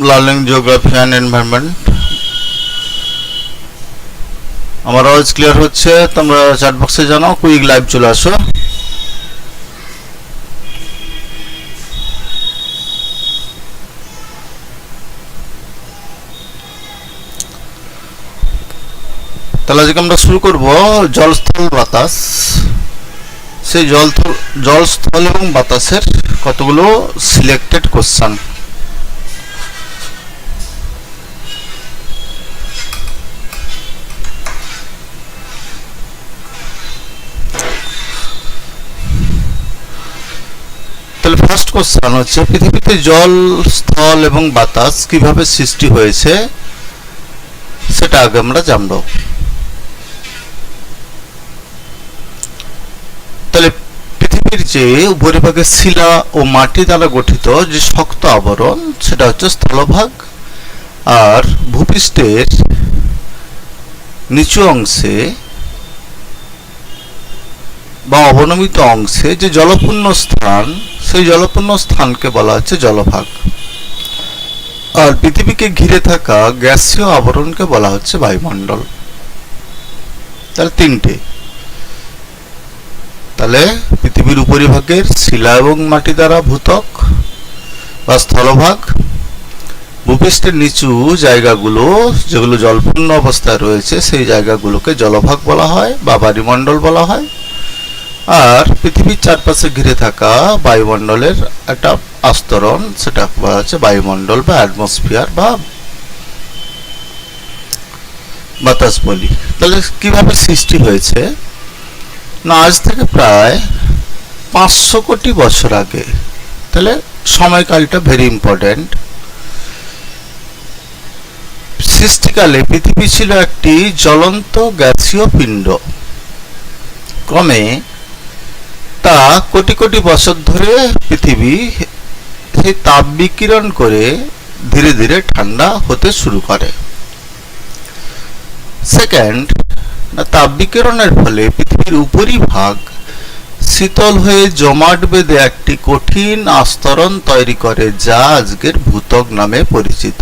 Learning geography and environment. আমার আওয়াজ clear হচ্ছে? তোমরা চ্যাট বক্সে জানাও, কুইক লাইভ চলে আসো। তাহলে আজকে আমরা শুরু করব জলস্থল বাতাস। সেই জলস্থল এবং বাতাসের কতগুলো সিলেক্টেড কোশ্চেন। তাহলে ফার্স্ট কোশ্চেন হচ্ছে, পৃথিবীতে জল, স্থল এবং বাতাস কিভাবে সৃষ্টি হয়েছে সেটা আগে আমরা জানব। তাহলে পৃথিবীর যে উপরিভাগে শিলা ও মাটি দ্বারা গঠিত যে শক্ত আবরণ, সেটা হচ্ছে স্থলভাগ। আর ভূপৃষ্ঠের নিচু অংশে বা অবনমিত অংশে যে জলপূর্ণ স্থান, সেই জলপূর্ণ স্থানকে বলা হচ্ছে জলভাগ। আর পৃথিবীকে ঘিরে থাকা গ্যাসীয় আবরণকে বলা হচ্ছে বায়ুমণ্ডল। তাহলে তিনটে। তাহলে পৃথিবীর উপরিভাগের শিলা এবং মাটি দ্বারা ভূত্বক বা স্থলভাগ, ভূপৃষ্ঠের নিচু জায়গাগুলো যেগুলো জলপূর্ণ অবস্থায় রয়েছে সেই জায়গাগুলোকে জলভাগ বলা হয় বা বায়ুমণ্ডল বলা হয়। আর পৃথিবীর চারপাশে ঘিরে থাকা বায়ুমণ্ডলের একটা আস্তরণ, সেটা বলা হচ্ছে বায়ুমণ্ডল বা অ্যাটমসফিয়ার বা বাতাস বলি। তাহলে কিভাবে সৃষ্টি হয়েছে না, আজ থেকে প্রায় 500 কোটি বছর আগে। তাহলে সময়কালটা ভেরি ইম্পর্টেন্ট। সৃষ্টিকালে পৃথিবী ছিল একটি জ্বলন্ত গ্যাসীয় পিণ্ড। ক্রমে তা কোটি কোটি বছর ধরে পৃথিবী সেই তাপ বিকিরণ করে ধীরে ধীরে ঠান্ডা হতে শুরু করে। সেকেন্ড, তাপ বিকিরণের ফলে পৃথিবীর উপরিভাগ শীতল হয়ে জমাট বেঁধে একটি কঠিন আস্তরণ তৈরি করে, যা আজকের ভূত্বক নামে পরিচিত।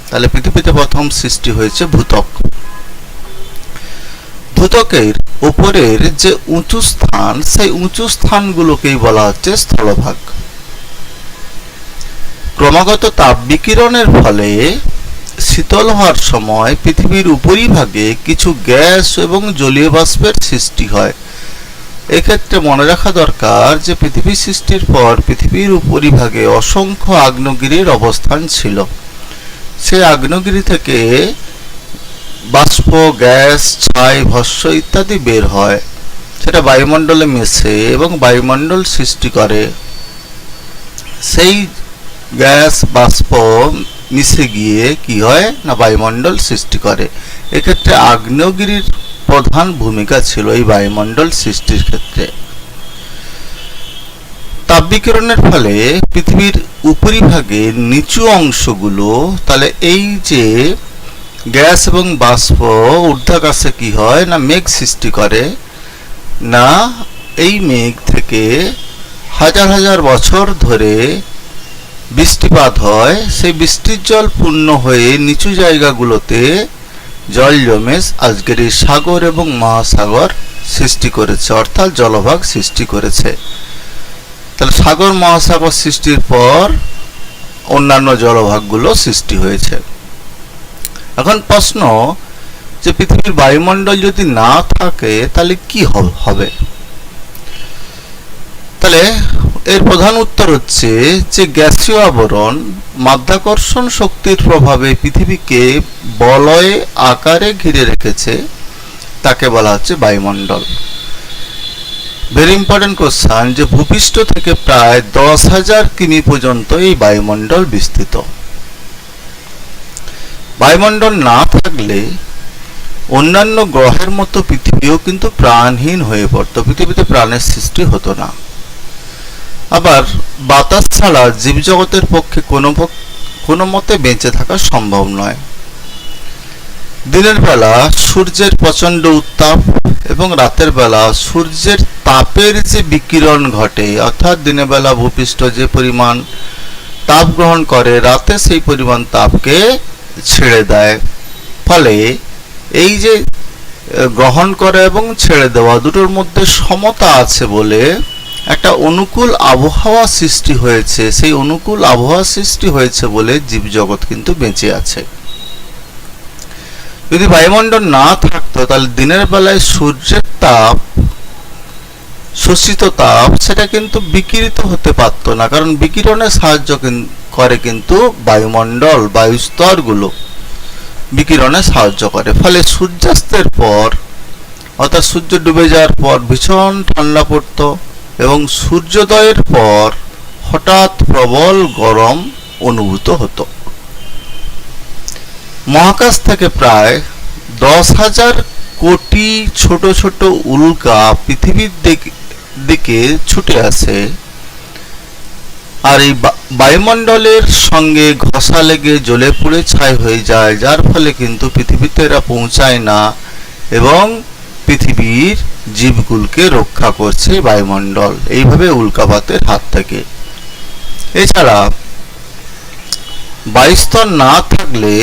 তাহলে পৃথিবীতে প্রথম সৃষ্টি হয়েছে ভূত্বক। ভূত্বকের উপরের যে উঁচু স্থান, সেই উঁচু স্থানগুলোকেই বলা হচ্ছে স্থলভাগ। ক্রমাগত তাপ বিকিরণের ফলে শীতল হওয়ার সময় পৃথিবীর উপরিভাগে কিছু গ্যাস এবং জলীয় বাষ্পের সৃষ্টি হয়। এক্ষেত্রে মনে রাখা দরকার যে পৃথিবী সৃষ্টির পর পৃথিবীর উপরিভাগে অসংখ্য আগ্নেয়গিরির অবস্থান ছিল। সেই আগ্নেয়গিরি থেকে বাষ্প, গ্যাস, ছাই, ভস্ম ইত্যাদি বের হয়। সেটা বায়ুমণ্ডলে মেশে এবং বায়ুমণ্ডল সৃষ্টি করে। সেই গ্যাস, বাষ্প মিশে গিয়ে কি হয় না, বায়ুমণ্ডল সৃষ্টি করে। এক্ষেত্রে আগ্নেয়গিরির প্রধান ভূমিকা ছিল এই বায়ুমণ্ডল সৃষ্টির ক্ষেত্রে। তাপ বিকিরণের ফলে পৃথিবীর উপরিভাগের নিচু অংশগুলো, তাহলে এই যে গ্যাস এবং বাষ্প ঊর্ধ্বাকাশে কি হয় না, মেঘ সৃষ্টি করে। না, এই মেঘ থেকে হাজার হাজার বছর ধরে বৃষ্টিপাত হয়। সেই বৃষ্টির জল পূর্ণ হয়ে নিচু জায়গাগুলোতে জল জমে আজকের এই সাগর এবং মহাসাগর সৃষ্টি করেছে, অর্থাৎ জলভাগ সৃষ্টি করেছে। তাহলে সাগর মহাসাগর সৃষ্টির পর অন্যান্য জলভাগগুলো সৃষ্টি হয়েছে। এখন প্রশ্ন যে পৃথিবীর বায়ুমণ্ডল যদি না থাকে তাহলে কি হবে? তাহলে এর প্রধান উত্তর হচ্ছে যে গ্যাসীয় আবরণ মাধ্যাকর্ষণ শক্তির প্রভাবে পৃথিবীকে বলয় আকারে ঘিরে রেখেছে, তাকে বলা হচ্ছে বায়ুমণ্ডল। ভেরি ইম্পর্টেন্ট কোশ্চেন, যে ভূপৃষ্ঠ থেকে প্রায় 10,000 কিমি পর্যন্ত এই বায়ুমণ্ডল বিস্তৃত। বায়ুমণ্ডল না থাকলে অন্যান্য গ্রহের মতো পৃথিবীও কিন্তু প্রাণহীন হয়ে পড়ত, পৃথিবীতে প্রাণের সৃষ্টি হতো না। আবার বাতাস ছাড়া জীবজগতের পক্ষে কোনো মতে বেঁচে থাকা সম্ভব নয়। দিনের বেলা সূর্যের প্রচণ্ড উত্তাপ এবং রাতের বেলা সূর্যের তাপের যে বিকিরণ ঘটে, অর্থাৎ দিনের বেলা ভূপৃষ্ঠ যে পরিমাণ তাপ গ্রহণ করে, রাতে সেই পরিমাণ তাপকে ছেড়ে দেয়। ফলে এই যে গ্রহণ করে এবং ছেড়ে দেওয়া দুটোর মধ্যে সমতা আছে বলে একটা অনুকূল আবহাওয়া সৃষ্টি হয়েছে। সেই অনুকূল আবহাওয়া সৃষ্টি হয়েছে বলে জীবজগৎ কিন্তু বেঁচে আছে। যদি বায়ুমণ্ডল না থাকতো তাহলে দিনের বেলায় সূর্যের তাপ, শোষিত তাপ, সেটা কিন্তু বিকিরিত হতে পারতো না, কারণ বিকিরণে সাহায্য করে কিন্তু বায়ুমণ্ডল, বায়ুস্তরগুলো বিকিরণে সাহায্য করে। ফলে সূর্যাস্তের পর অর্থাৎ সূর্য ডুবে যাওয়ার পর ভীষণ ঠান্ডা পড়তো এবং সূর্যোদয়ের পর হঠাৎ প্রবল গরম অনুভূত হতো। মহাকাশ থেকে প্রায় 10,000 কোটি ছোট ছোট উল্কা পৃথিবীর দিকে ছুটে আসে, আর এই বায়ুমণ্ডলের সঙ্গে ঘষা লেগে জ্বলে পুড়ে ছাই হয়ে যায়, যার ফলে কিন্তু পৃথিবীতে এরা পৌঁছায় না এবং পৃথিবীর জীবগুলোকে রক্ষা করছে বায়ুমণ্ডল এইভাবে উল্কাপাতের হাত থেকে। এছাড়া বায়ুস্তর না থাকলে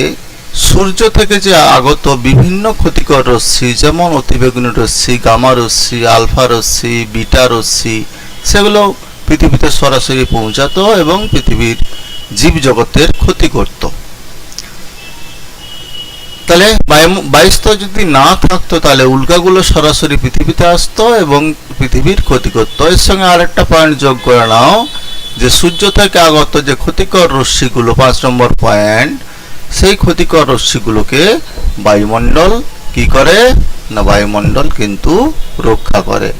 সূর্য থেকে যে আগত বিভিন্ন ক্ষতিকর রশ্মি, যেমন অতিবেগুনি রশ্মি, গামা রশ্মি, আলফা রশ্মি, বিটা রশ্মি, সেগুলো পৃথিবীতে সরাসরি পৌঁছাতো এবং পৃথিবীর জীবজগতের ক্ষতি করত। তাহলে বায়ুস্তর যদি না থাকতো তাহলে উল্কাগুলো সরাসরি পৃথিবীতে আসতো এবং পৃথিবীর ক্ষতি করতো। এর সঙ্গে আরেকটা পয়েন্ট যোগ করে নাও যে সূর্য থেকে আগত যে ক্ষতিকর রশ্মিগুলো, 5 নম্বর পয়েন্ট, সেই ক্ষতিকর রশ্মিগুলোকে বায়ুমণ্ডল কি করে না, বায়ুমণ্ডল কিন্তু রক্ষা করে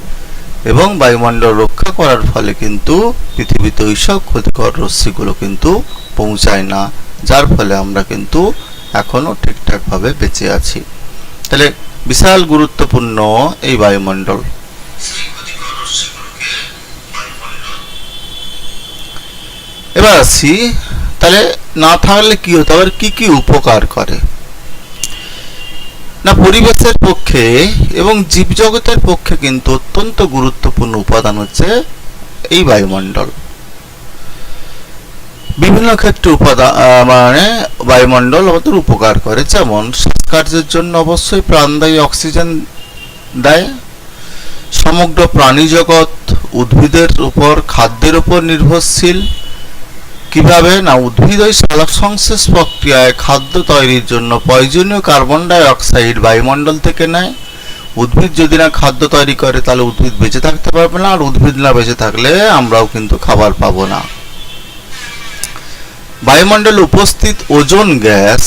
এবং বায়ুমণ্ডল রক্ষা করার ফলে কিন্তু পৃথিবীতে ওইসব ক্ষতিকর রশ্মিগুলো কিন্তু পৌঁছায় না, যার ফলে আমরা কিন্তু এখনো ঠিকঠাকভাবে বেঁচে আছি। তাহলে বিশাল গুরুত্বপূর্ণ এই বায়ুমণ্ডল। এবার আসি, তাহলে না থাকলে কি হতো, আবার কি কি উপকার করে না, পরিবেশের পক্ষে এবং জীবজগতের পক্ষে কিন্তু অত্যন্ত গুরুত্বপূর্ণ উপাদান হচ্ছে এই বায়ুমণ্ডল। বিভিন্ন ক্ষেত্রে মানে বায়ুমণ্ডল আমাদের উপকার করে, যেমন শ্বাসকার্যের জন্য অবশ্যই প্রাণদায়ী অক্সিজেন দেয়। সমগ্র প্রাণী জগৎ উদ্ভিদের উপর, খাদ্যের উপর নির্ভরশীল। কিভাবে না, উদ্ভিদ ওই সালোক সংশ্লেষ প্রক্রিয়ায় খাদ্য তৈরির জন্য প্রয়োজনীয় কার্বন ডাই অক্সাইড বায়ুমণ্ডল থেকে নেয়। উদ্ভিদ যদি না খাদ্য তৈরি করে তাহলে উদ্ভিদ বেঁচে থাকতে পারবে না, আর উদ্ভিদ না বেঁচে থাকলে আমরাও কিন্তু খাবার পাবো না। বায়ুমণ্ডলে উপস্থিত ওজোন গ্যাস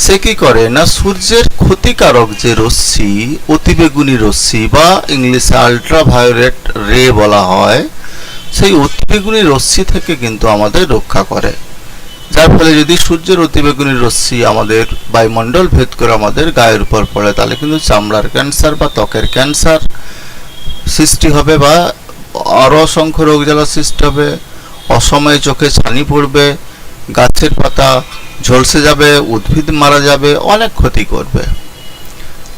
সে কি করে না, সূর্যের ক্ষতিকারক যে রশ্মি, অতিবেগুনি রশ্মি বা ইংলিশে আল্ট্রাভায়োলেট রে বলা হয়, সেই অতিবেগুনি রশ্মি থেকে কিন্তু আমাদের রক্ষা করে। যার ফলে যদি সূর্যের অতিবেগুনি রশ্মি আমাদের বায়ুমণ্ডল ভেদ করে আমাদের গায়ের উপর পড়ে তাহলে কিন্তু চামড়ার ক্যান্সার বা ত্বকের ক্যান্সার সৃষ্টি হবে বা আরও অসংখ্য রোগ জ্বালা সৃষ্টি হবে। অসময়ে চোখে ছানি পড়বে, গাছের পাতা ঝলসে যাবে, উদ্ভিদ মারা যাবে, অনেক ক্ষতি করবে।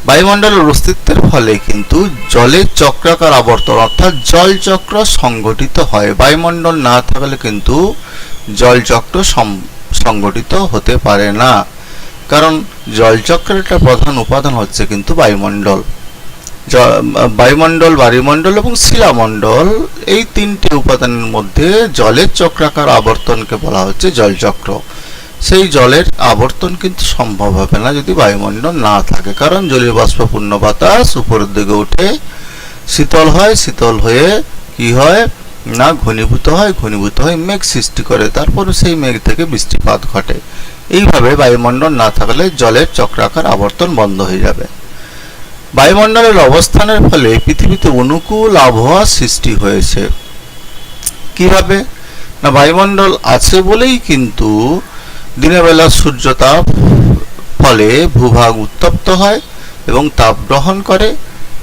বায়ুমণ্ডলের অস্তিত্বের ফলে কিন্তু জলের চক্রাকার আবর্তন অর্থাৎ জল চক্র সংগঠিত হয়। বায়ুমণ্ডল না থাকলে কিন্তু জল চক্র সংগঠিত হতে পারে না, কারণ জল চক্রের একটা প্রধান উপাদান হচ্ছে কিন্তু বায়ুমণ্ডল। বায়ুমণ্ডল, বায়ুমণ্ডল এবং শিলামণ্ডল, এই তিনটি উপাদানের মধ্যে জলের চক্রাকার আবর্তনকে বলা হচ্ছে জলচক্র। সেই জলের আবর্তন কিন্তু সম্ভব হবে না যদি বায়ুমণ্ডল না থাকে, কারণ জলীয় বাষ্পপূর্ণ বাতাস উপরের দিকে উঠে শীতল হয়, শীতল হয়ে কি হয় না ঘনীভূত হয়, ঘনীভূত হয়ে মেঘ সৃষ্টি করে, তারপরে সেই মেঘ থেকে বৃষ্টিপাত ঘটে। এইভাবে বায়ুমণ্ডল না থাকলে জলের চক্রাকার আবর্তন বন্ধ হয়ে যাবে। বায়ুমণ্ডলের অবস্থানের ফলে পৃথিবীতে অনুকূল আবহাওয়া সৃষ্টি হয়েছে। কিভাবে না, বায়ুমণ্ডল আছে বলেই কিন্তু দিনের বেলা সূর্যতাপ ফলে ভূভাগ উত্তপ্ত হয় এবং তাপ গ্রহণ করে,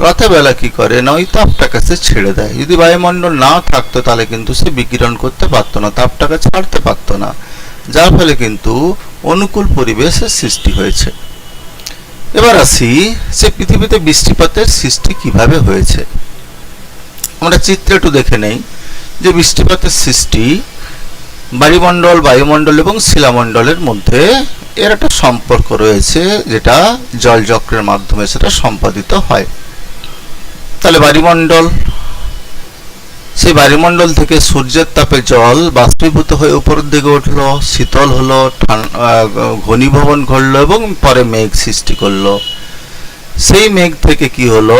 রাতের বেলা কি করে না ওই তাপটাকে সে ছেড়ে দেয়। যদি বায়ুমণ্ডল না থাকতো তাহলে কিন্তু সে বিকিরণ করতে পারতো না, তাপটাকে ছাড়তে পারতো না, যার ফলে কিন্তু অনুকূল পরিবেশের সৃষ্টি হয়েছে। এবার আসি সে পৃথিবীতে বৃষ্টিপাতের সৃষ্টি কিভাবে হয়েছে। আমরা চিত্রে একটু দেখে নেই যে বৃষ্টিপাতের সৃষ্টি বায়ুমণ্ডল বায়ুমণ্ডল এবং শিলামণ্ডলের মধ্যে এর একটা সম্পর্ক রয়েছে, যেটা জলচক্রের মাধ্যমে সেটা সম্পাদিত হয়। তাহলে বায়ুমণ্ডল, সেই বায়ুমণ্ডল থেকে সূর্যের তাপে জল বাষ্পীভূত হয়ে উপরের দিকে উঠলো, শীতল হলো, ঘনীভবন ঘটলো এবং পরে মেঘ সৃষ্টি করলো। সেই মেঘ থেকে কি হলো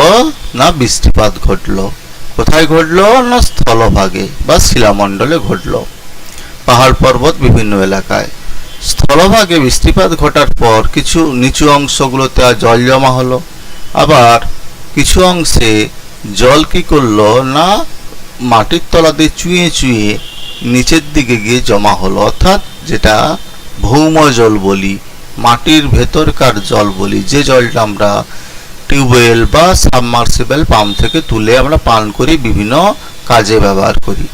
না বৃষ্টিপাত ঘটলো। কোথায় ঘটলো না স্থলভাগে বা শিলামণ্ডলে ঘটলো, পাহাড় পর্বত বিভিন্ন এলাকায়। স্থলভাগে বৃষ্টিপাত ঘটার পর কিছু নিচু অংশগুলোতে জল জমা হলো, আবার কিছু অংশে জল কি করলো না মাটির তলাতে চুঁয়ে চুঁয়ে নিচের দিকে গিয়ে জমা হলো, অর্থাৎ যেটা ভৌম জল বলি, মাটির ভেতরকার জল বলি, যে জলটা আমরা টিউবওয়েল বা সাবমার্সিবল পাম্প থেকে তুলে আমরা পান করি, বিভিন্ন কাজে ব্যবহার করি।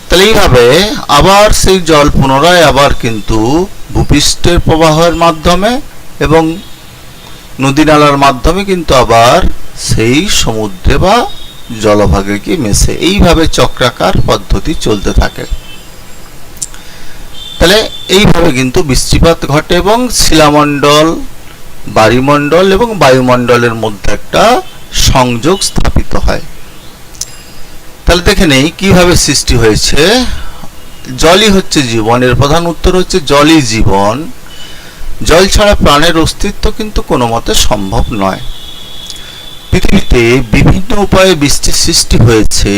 তাহলে এইভাবে আবার সেই জল পুনরায় আবার কিন্তু ভূপৃষ্ঠের প্রবাহের মাধ্যমে এবং নদী নালার মাধ্যমে কিন্তু আবার সেই সমুদ্রে বা জলভাগে গিয়ে মেশে। এইভাবে চক্রাকার পদ্ধতি চলতে থাকে। তাহলে এইভাবে কিন্তু বৃষ্টিপাত ঘটে এবং শিলামণ্ডল, বায়ুমণ্ডল এবং বায়ুমণ্ডলের মধ্যে একটা সংযোগ স্থাপিত হয়। তাহলে দেখে নেই কিভাবে সৃষ্টি হয়েছে। জলই হচ্ছে জীবন, এর প্রধান উত্তর হচ্ছে জলই জীবন। জল ছাড়া প্রাণের অস্তিত্ব কিন্তু কোনো মতে সম্ভব নয়। পৃথিবীতে বিভিন্ন উপায়ে বৃষ্টির সৃষ্টি হয়েছে।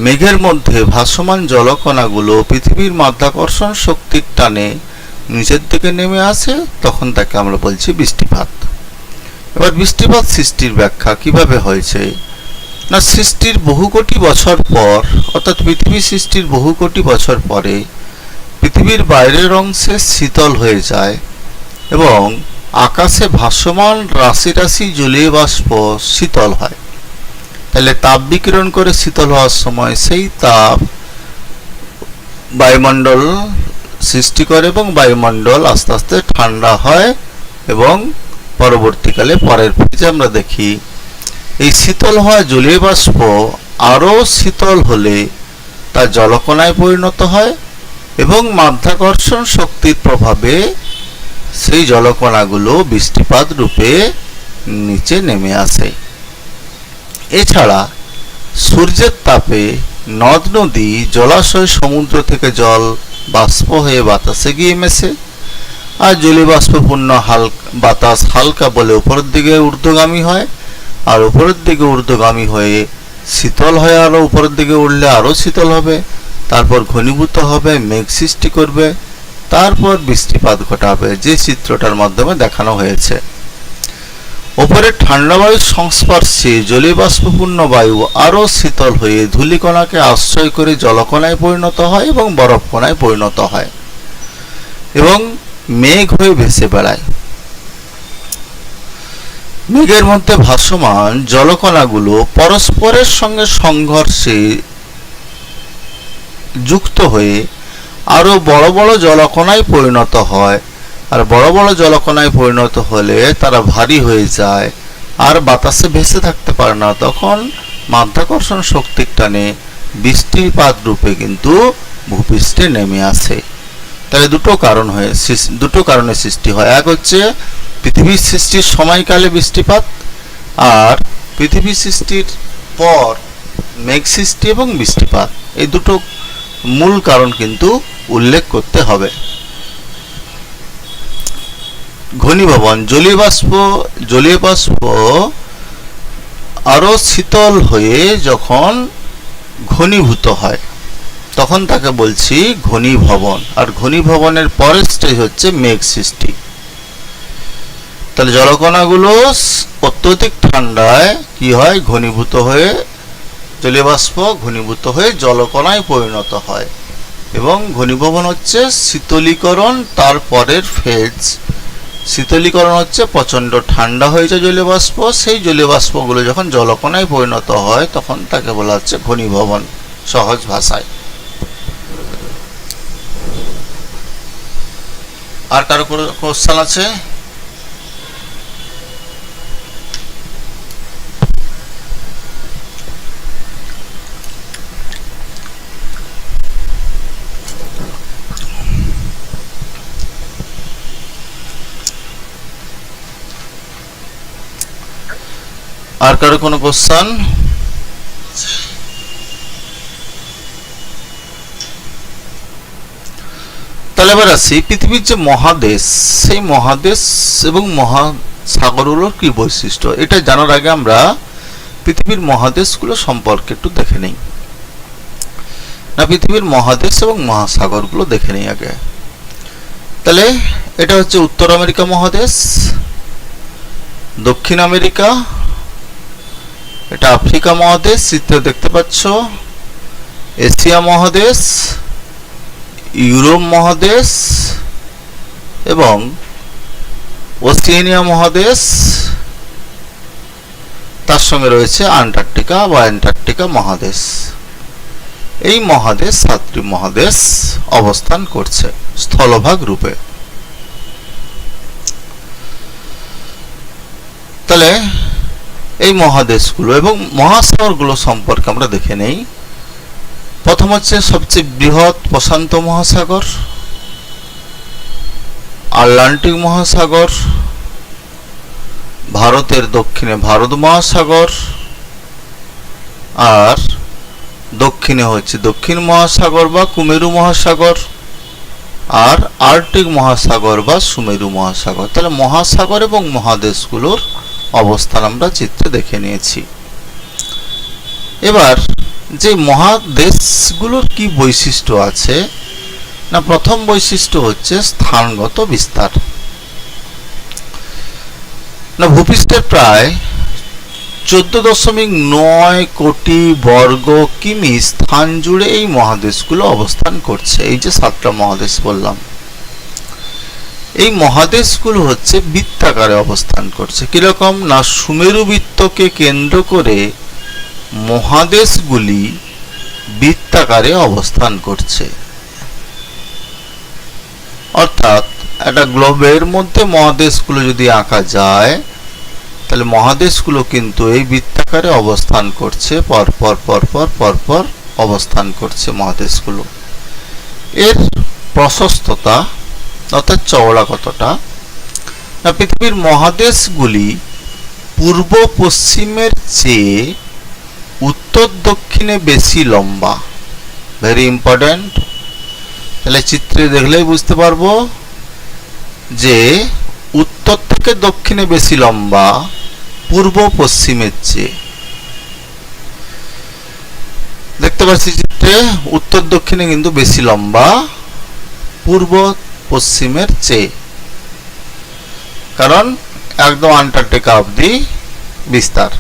মেঘের মধ্যে ভাসমান জলকণাগুলো পৃথিবীর মাধ্যাকর্ষণ শক্তির টানে নিচের দিকে নেমে আসে, তখন তাকে আমরা বলছি বৃষ্টিপাত। এবার বৃষ্টিপাত সৃষ্টির ব্যাখ্যা কিভাবে হয়েছে না, সৃষ্টির বহু কোটি বছর পর, অর্থাৎ পৃথিবী সৃষ্টির বহু কোটি বছর পরে পৃথিবীর বাইরের অংশে শীতল হয়ে যায় এবং আকাশে ভাসমান রাশি রাশি জলীয় বাষ্প শীতল হয়। তাহলে তাপ বিকিরণ করে শীতল হওয়ার সময় সেই তাপ বায়ুমণ্ডল সৃষ্টি করে এবং বায়ুমণ্ডল আস্তে আস্তে ঠান্ডা হয় এবং পরবর্তীকালে পরের পেজে আমরা দেখি এই শীতল হওয়া জলীয় বাষ্প আরও শীতল হলে তা জলকণায় পরিণত হয় এবং মাধ্যাকর্ষণ শক্তির প্রভাবে সেই জলকণাগুলো বৃষ্টিপাত রূপে নিচে নেমে আসে। এছাড়া সূর্যের তাপে নদ নদী, জলাশয়, সমুদ্র থেকে জল বাষ্প হয়ে বাতাসে গিয়ে মেশে, আর জলীয় বাষ্পপূর্ণ বাতাস হালকা বলে উপরের দিকে ঊর্ধ্বগামী হয়, আর উপরের দিকে ঊর্ধ্বগামী হয়ে শীতল হয়, আরও উপরের দিকে উঠলে আরও শীতল হবে, তারপর ঘনীভূত হবে, মেঘ সৃষ্টি করবে, তারপর বৃষ্টিপাত ঘটাবে, যে চিত্রটার মাধ্যমে দেখানো হয়েছে। ওপরে ঠান্ডা বায়ুর সংস্পর্শে জলীয় বাষ্পপূর্ণ বায়ু আরও শীতল হয়ে ধূলিকণাকে আশ্রয় করে জলকণায় পরিণত হয় এবং বরফকণায় পরিণত হয় এবং মেঘ হয়ে ভেসে বেড়ায়। মেঘের মধ্যে ভাসমান জলকণাগুলো পরস্পরের সঙ্গে সংঘর্ষে যুক্ত হয়ে আরো বড় বড় জলকণায় পরিণত হয়, আর বড় বড় জলকণায় পরিণত হলে তারা ভারী হয়ে যায় আর বাতাসে ভেসে থাকতে পারে না, তখন মাধ্যাকর্ষণ শক্তির টানে বৃষ্টিপাত রূপে কিন্তু ভূপৃষ্ঠে নেমে আসে। তাহলে দুটো কারণে সৃষ্টি হয়। এক হচ্ছে পৃথিবীর সৃষ্টির সময়কালে বৃষ্টিপাত, আর পৃথিবী সৃষ্টির পর মেঘ সৃষ্টি এবং বৃষ্টিপাত, এই দুটো মূল কারণ কিন্তু উল্লেখ করতে হবে। ঘনীভবন, জলীয় বাষ্প আরো শীতল হয়ে যখন ঘনীভূত হয় তখন তাকে বলছি ঘনীভবন, আর ঘনীভবনের পরের স্টেজ হচ্ছে মেঘ সৃষ্টি। তাহলে জলকণাগুলো অত্যধিক ঠান্ডায় কি হয়, ঘনীভূত হয়ে জলীয় বাষ্প ঘনীভূত হয়ে জলকণায় পরিণত হয় এবং ঘনীভবন হচ্ছে শীতলীকরণ, তারপরের ফেজ। শীতলীকরণ হচ্ছে প্রচণ্ড ঠান্ডা হয়ে যায় জলীয় বাষ্প, সেই জলীয় বাষ্পগুলো যখন জলকণায় পরিণত হয় তখন তাকে বলা হচ্ছে ঘনীভবন সহজ ভাষায়। আর কারো কোশ্চেন আছে? আর কারো কোনো কোশ্চেন? তাহলে এবার আসি পৃথিবীর যে মহাদেশ, সেই মহাদেশ এবং মহাসাগরগুলোর কি বৈশিষ্ট্য, এটা জানার আগে আমরা পৃথিবীর মহাদেশগুলো সম্পর্কে একটু দেখে নেই। না, পৃথিবীর মহাদেশ এবং মহাসাগরগুলো দেখে নেই আগে। তাহলে এটা হচ্ছে উত্তর আমেরিকা মহাদেশ, দক্ষিণ আমেরিকা, এটা আফ্রিকা মহাদেশ চিত্রে দেখতে পাচ্ছ, এশিয়া মহাদেশ, ইউরোপ মহাদেশ এবং ওসিয়ানিয়া মহাদেশ, তার সঙ্গে রয়েছে আন্টার্কটিকা বা অ্যান্টার্কটিকা মহাদেশ। এই মহাদেশ 7টি মহাদেশ অবস্থান করছে স্থলভাগ রূপে। তাহলে এই মহাদেশগুলো এবং মহাসাগরগুলো সম্পর্কে আমরা দেখে নেই। প্রথম হচ্ছে সবচেয়ে বৃহৎ প্রশান্ত মহাসাগর, আটলান্টিক মহাসাগর, ভারতের দক্ষিণে ভারত মহাসাগর, আর দক্ষিণে হচ্ছে দক্ষিণ মহাসাগর বা কুমেরু মহাসাগর, আর আর্কটিক মহাসাগর বা সুমেরু মহাসাগর। তাহলে মহাসাগর এবং মহাদেশগুলোর অবস্থান আমরা চিত্রে দেখে নিয়েছি। এবার যে মহাদেশগুলোর কি বৈশিষ্ট্য আছে, না প্রথম বৈশিষ্ট্য হচ্ছে স্থানগত বিস্তার। না ভূপৃষ্ঠের প্রায় 14.9 কোটি বর্গ কিমি স্থান জুড়ে এই মহাদেশগুলো অবস্থান করছে। এই যে 7টা মহাদেশ বললাম, এই মহাদেশগুলো হচ্ছে বৃত্তাকারে অবস্থান করছে। কিরকম, না সুমেরু বৃত্তকে কেন্দ্র করে মহাদেশগুলি বৃত্তাকারে অবস্থান করছে। অর্থাৎ একটা গ্লোবের মধ্যে মহাদেশগুলো যদি আঁকা যায়, তাহলে মহাদেশগুলো কিন্তু এই বৃত্তাকারে অবস্থান করছে, পরপর পরপর পরপর অবস্থান করছে মহাদেশগুলো। এর প্রশস্ততা অর্থাৎ চওড়া কতটা, না পৃথিবীর মহাদেশগুলি পূর্ব পশ্চিমের চেয়ে উত্তর দক্ষিণে বেশি লম্বা। Very important. তাহলে চিত্রে দেখলেই বুঝতে পারবো যে উত্তর থেকে দক্ষিণে বেশি লম্বা পূর্ব পশ্চিমের চেয়ে। দেখতে পাচ্ছি চিত্রে উত্তর দক্ষিণে কিন্তু বেশি লম্বা পূর্ব পশ্চিমের চেয়ে, কারণ একদম আন্টার্কটিকা অবধি বিস্তার।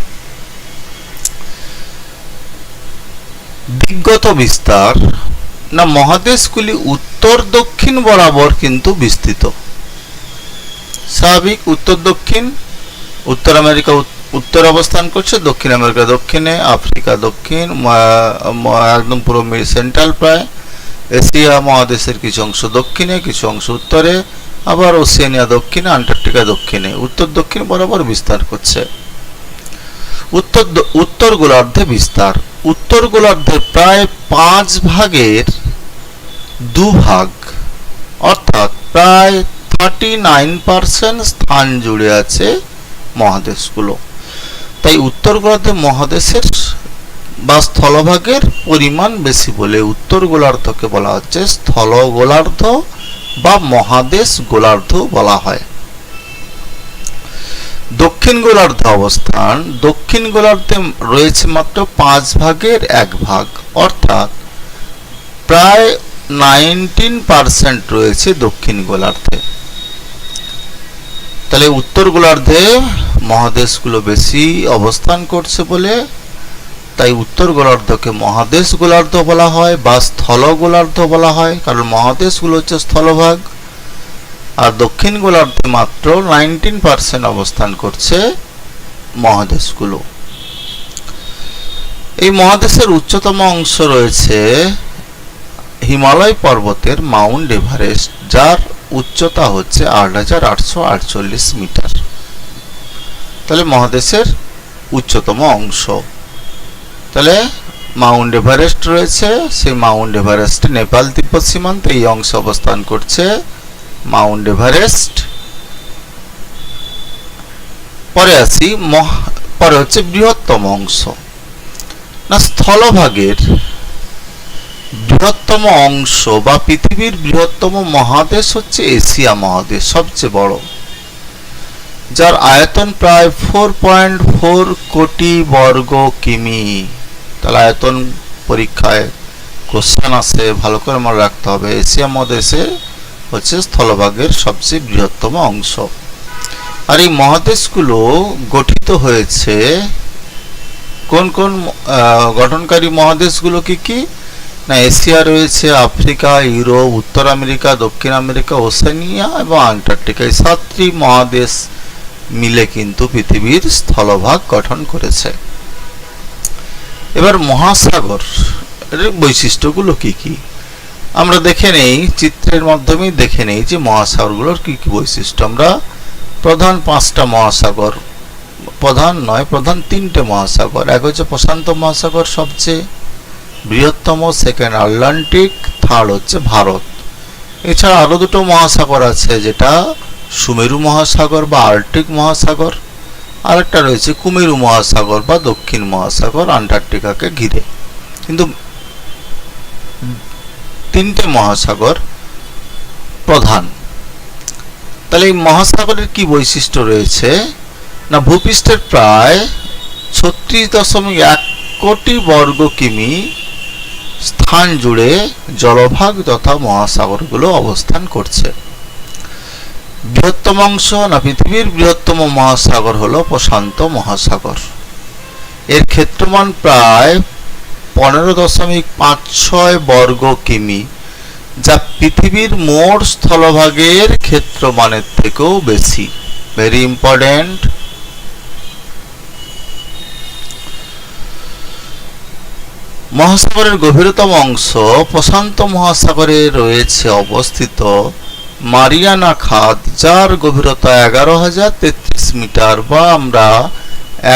দিকগত বিস্তার, না মহাদেশগুলি উত্তর দক্ষিণ বরাবর কিন্তু বিস্তৃত। স্বাভাবিক, উত্তর দক্ষিণ, উত্তর আমেরিকা উত্তরে অবস্থান করছে, দক্ষিণ আমেরিকা দক্ষিণে, আফ্রিকা দক্ষিণ, একদম পুরো সেন্ট্রাল প্রায়, এশিয়া মহাদেশের কিছু অংশ দক্ষিণে, কিছু অংশ উত্তরে, আবার ওসিয়ানিয়া দক্ষিণে, আন্টার্কটিকা দক্ষিণে, উত্তর দক্ষিণ বরাবর বিস্তার করছে। উত্তর গোলার্ধে বিস্তার, উত্তর গোলার্ধের প্রায় 5 ভাগের 2 ভাগ অর্থাৎ প্রায় 39% স্থান জুড়ে আছে মহাদেশগুলো। তাই উত্তর গোলার্ধে মহাদেশের বা স্থলভাগের পরিমাণ বেশি বলে উত্তর গোলার্ধকে বলা হচ্ছে স্থল গোলার্ধ বা মহাদেশ গোলার্ধ বলা হয়। দক্ষিণ গোলার্ধে অবস্থান, দক্ষিণ গোলার্ধে রয়েছে মাত্র 5 ভাগের 1 ভাগ অর্থাৎ প্রায় 19% রয়েছে দক্ষিণ গোলার্ধে। তাহলে উত্তর গোলার্ধে মহাদেশগুলো বেশি অবস্থান করছে বলে তাই উত্তর গোলার্ধকে মহাদেশ গোলার্ধ বলা হয় বা স্থল গোলার্ধ বলা হয়, কারণ মহাদেশগুলো হচ্ছে স্থলভাগ, আর দক্ষিণ গোলার্ধে মাত্র 19% অবস্থান করছে মহাদেশগুলো। এই মহাদেশের উচ্চতম অংশ রয়েছে হিমালয় পর্বতের মাউন্ট এভারেস্ট, যার উচ্চতা হচ্ছে 8848 মিটার। তাহলে মহাদেশের উচ্চতম অংশ, তাহলে মাউন্ট এভারেস্ট রয়েছে, সেই মাউন্ট এভারেস্টে নেপাল তিব্বত সীমান্তে এই অংশে অবস্থান করছে মাউন্ট এভারেস্ট। পরে আসি পরে হচ্ছে বৃহত্তম অংশ। না, স্থলভাগের বৃহত্তম অংশ বা পৃথিবীর বৃহত্তম মহাদেশ হচ্ছে এশিয়া মহাদেশ, সবচেয়ে বড়, যার আয়তন প্রায় 4.4 কোটি বর্গ কিমি। তাহলে আয়তন পরীক্ষায় কোশ্চেন আসে, ভালো করে মনে রাখতে হবে। এশিয়া মহাদেশে হচ্ছে স্থলভাগের সবচেয়ে বৃহত্তম অংশ। আর এই মহাদেশগুলো গঠিত হয়েছে কোন কোন গঠনকারী মহাদেশগুলো কি কি? না, এশিয়া রয়েছে, আফ্রিকা, ইউরোপ, উত্তর আমেরিকা, দক্ষিণ আমেরিকা, ওশেনিয়া এবং আন্টার্কটিকা। এই 7টি মহাদেশ মিলে কিন্তু পৃথিবীর স্থলভাগ গঠন করেছে। এবার মহাসাগর এর বৈশিষ্ট্যগুলো কি কি আমরা দেখে নেই, চিত্রের মাধ্যমে দেখে নেই যে মহাসাগরগুলোর কি কি বৈশিষ্ট্য। আমরা প্রধান 5টা মহাসাগর, প্রধান নয়, প্রধান 3টে মহাসাগর। এক হচ্ছে প্রশান্ত মহাসাগর সবচেয়ে বৃহত্তম, সেকেন্ড আটলান্টিক, থার্ড হচ্ছে ভারত। এছাড়া আরও দুটো মহাসাগর আছে, যেটা সুমেরু মহাসাগর বা আর্কটিক মহাসাগর, আরেকটা রয়েছে কুমেরু মহাসাগর বা দক্ষিণ মহাসাগর আন্টার্কটিকাকে ঘিরে। কিন্তু 3টে মহাসাগর প্রধান। তাহলে এই মহাসাগরের কি বৈশিষ্ট্য রয়েছে? না, ভূপৃষ্ঠের প্রায় 36.1 কোটি বর্গ কিমি স্থান জুড়ে জলভাগ তথা মহাসাগরগুলো অবস্থান করছে। বৃহত্তম অংশ, না পৃথিবীর বৃহত্তম মহাসাগর হলো প্রশান্ত মহাসাগর। এর ক্ষেত্রমান প্রায় 15.56 বর্গ কিমি, যা পৃথিবীর মোট স্থলভাগের ক্ষেত্রমানের থেকেও বেশি। Very important. মহাসাগরের গভীরতম অংশ প্রশান্ত মহাসাগরে রয়েছে অবস্থিত মারিয়ানা খাত, যার গভীরতা 11,033 মিটার বা আমরা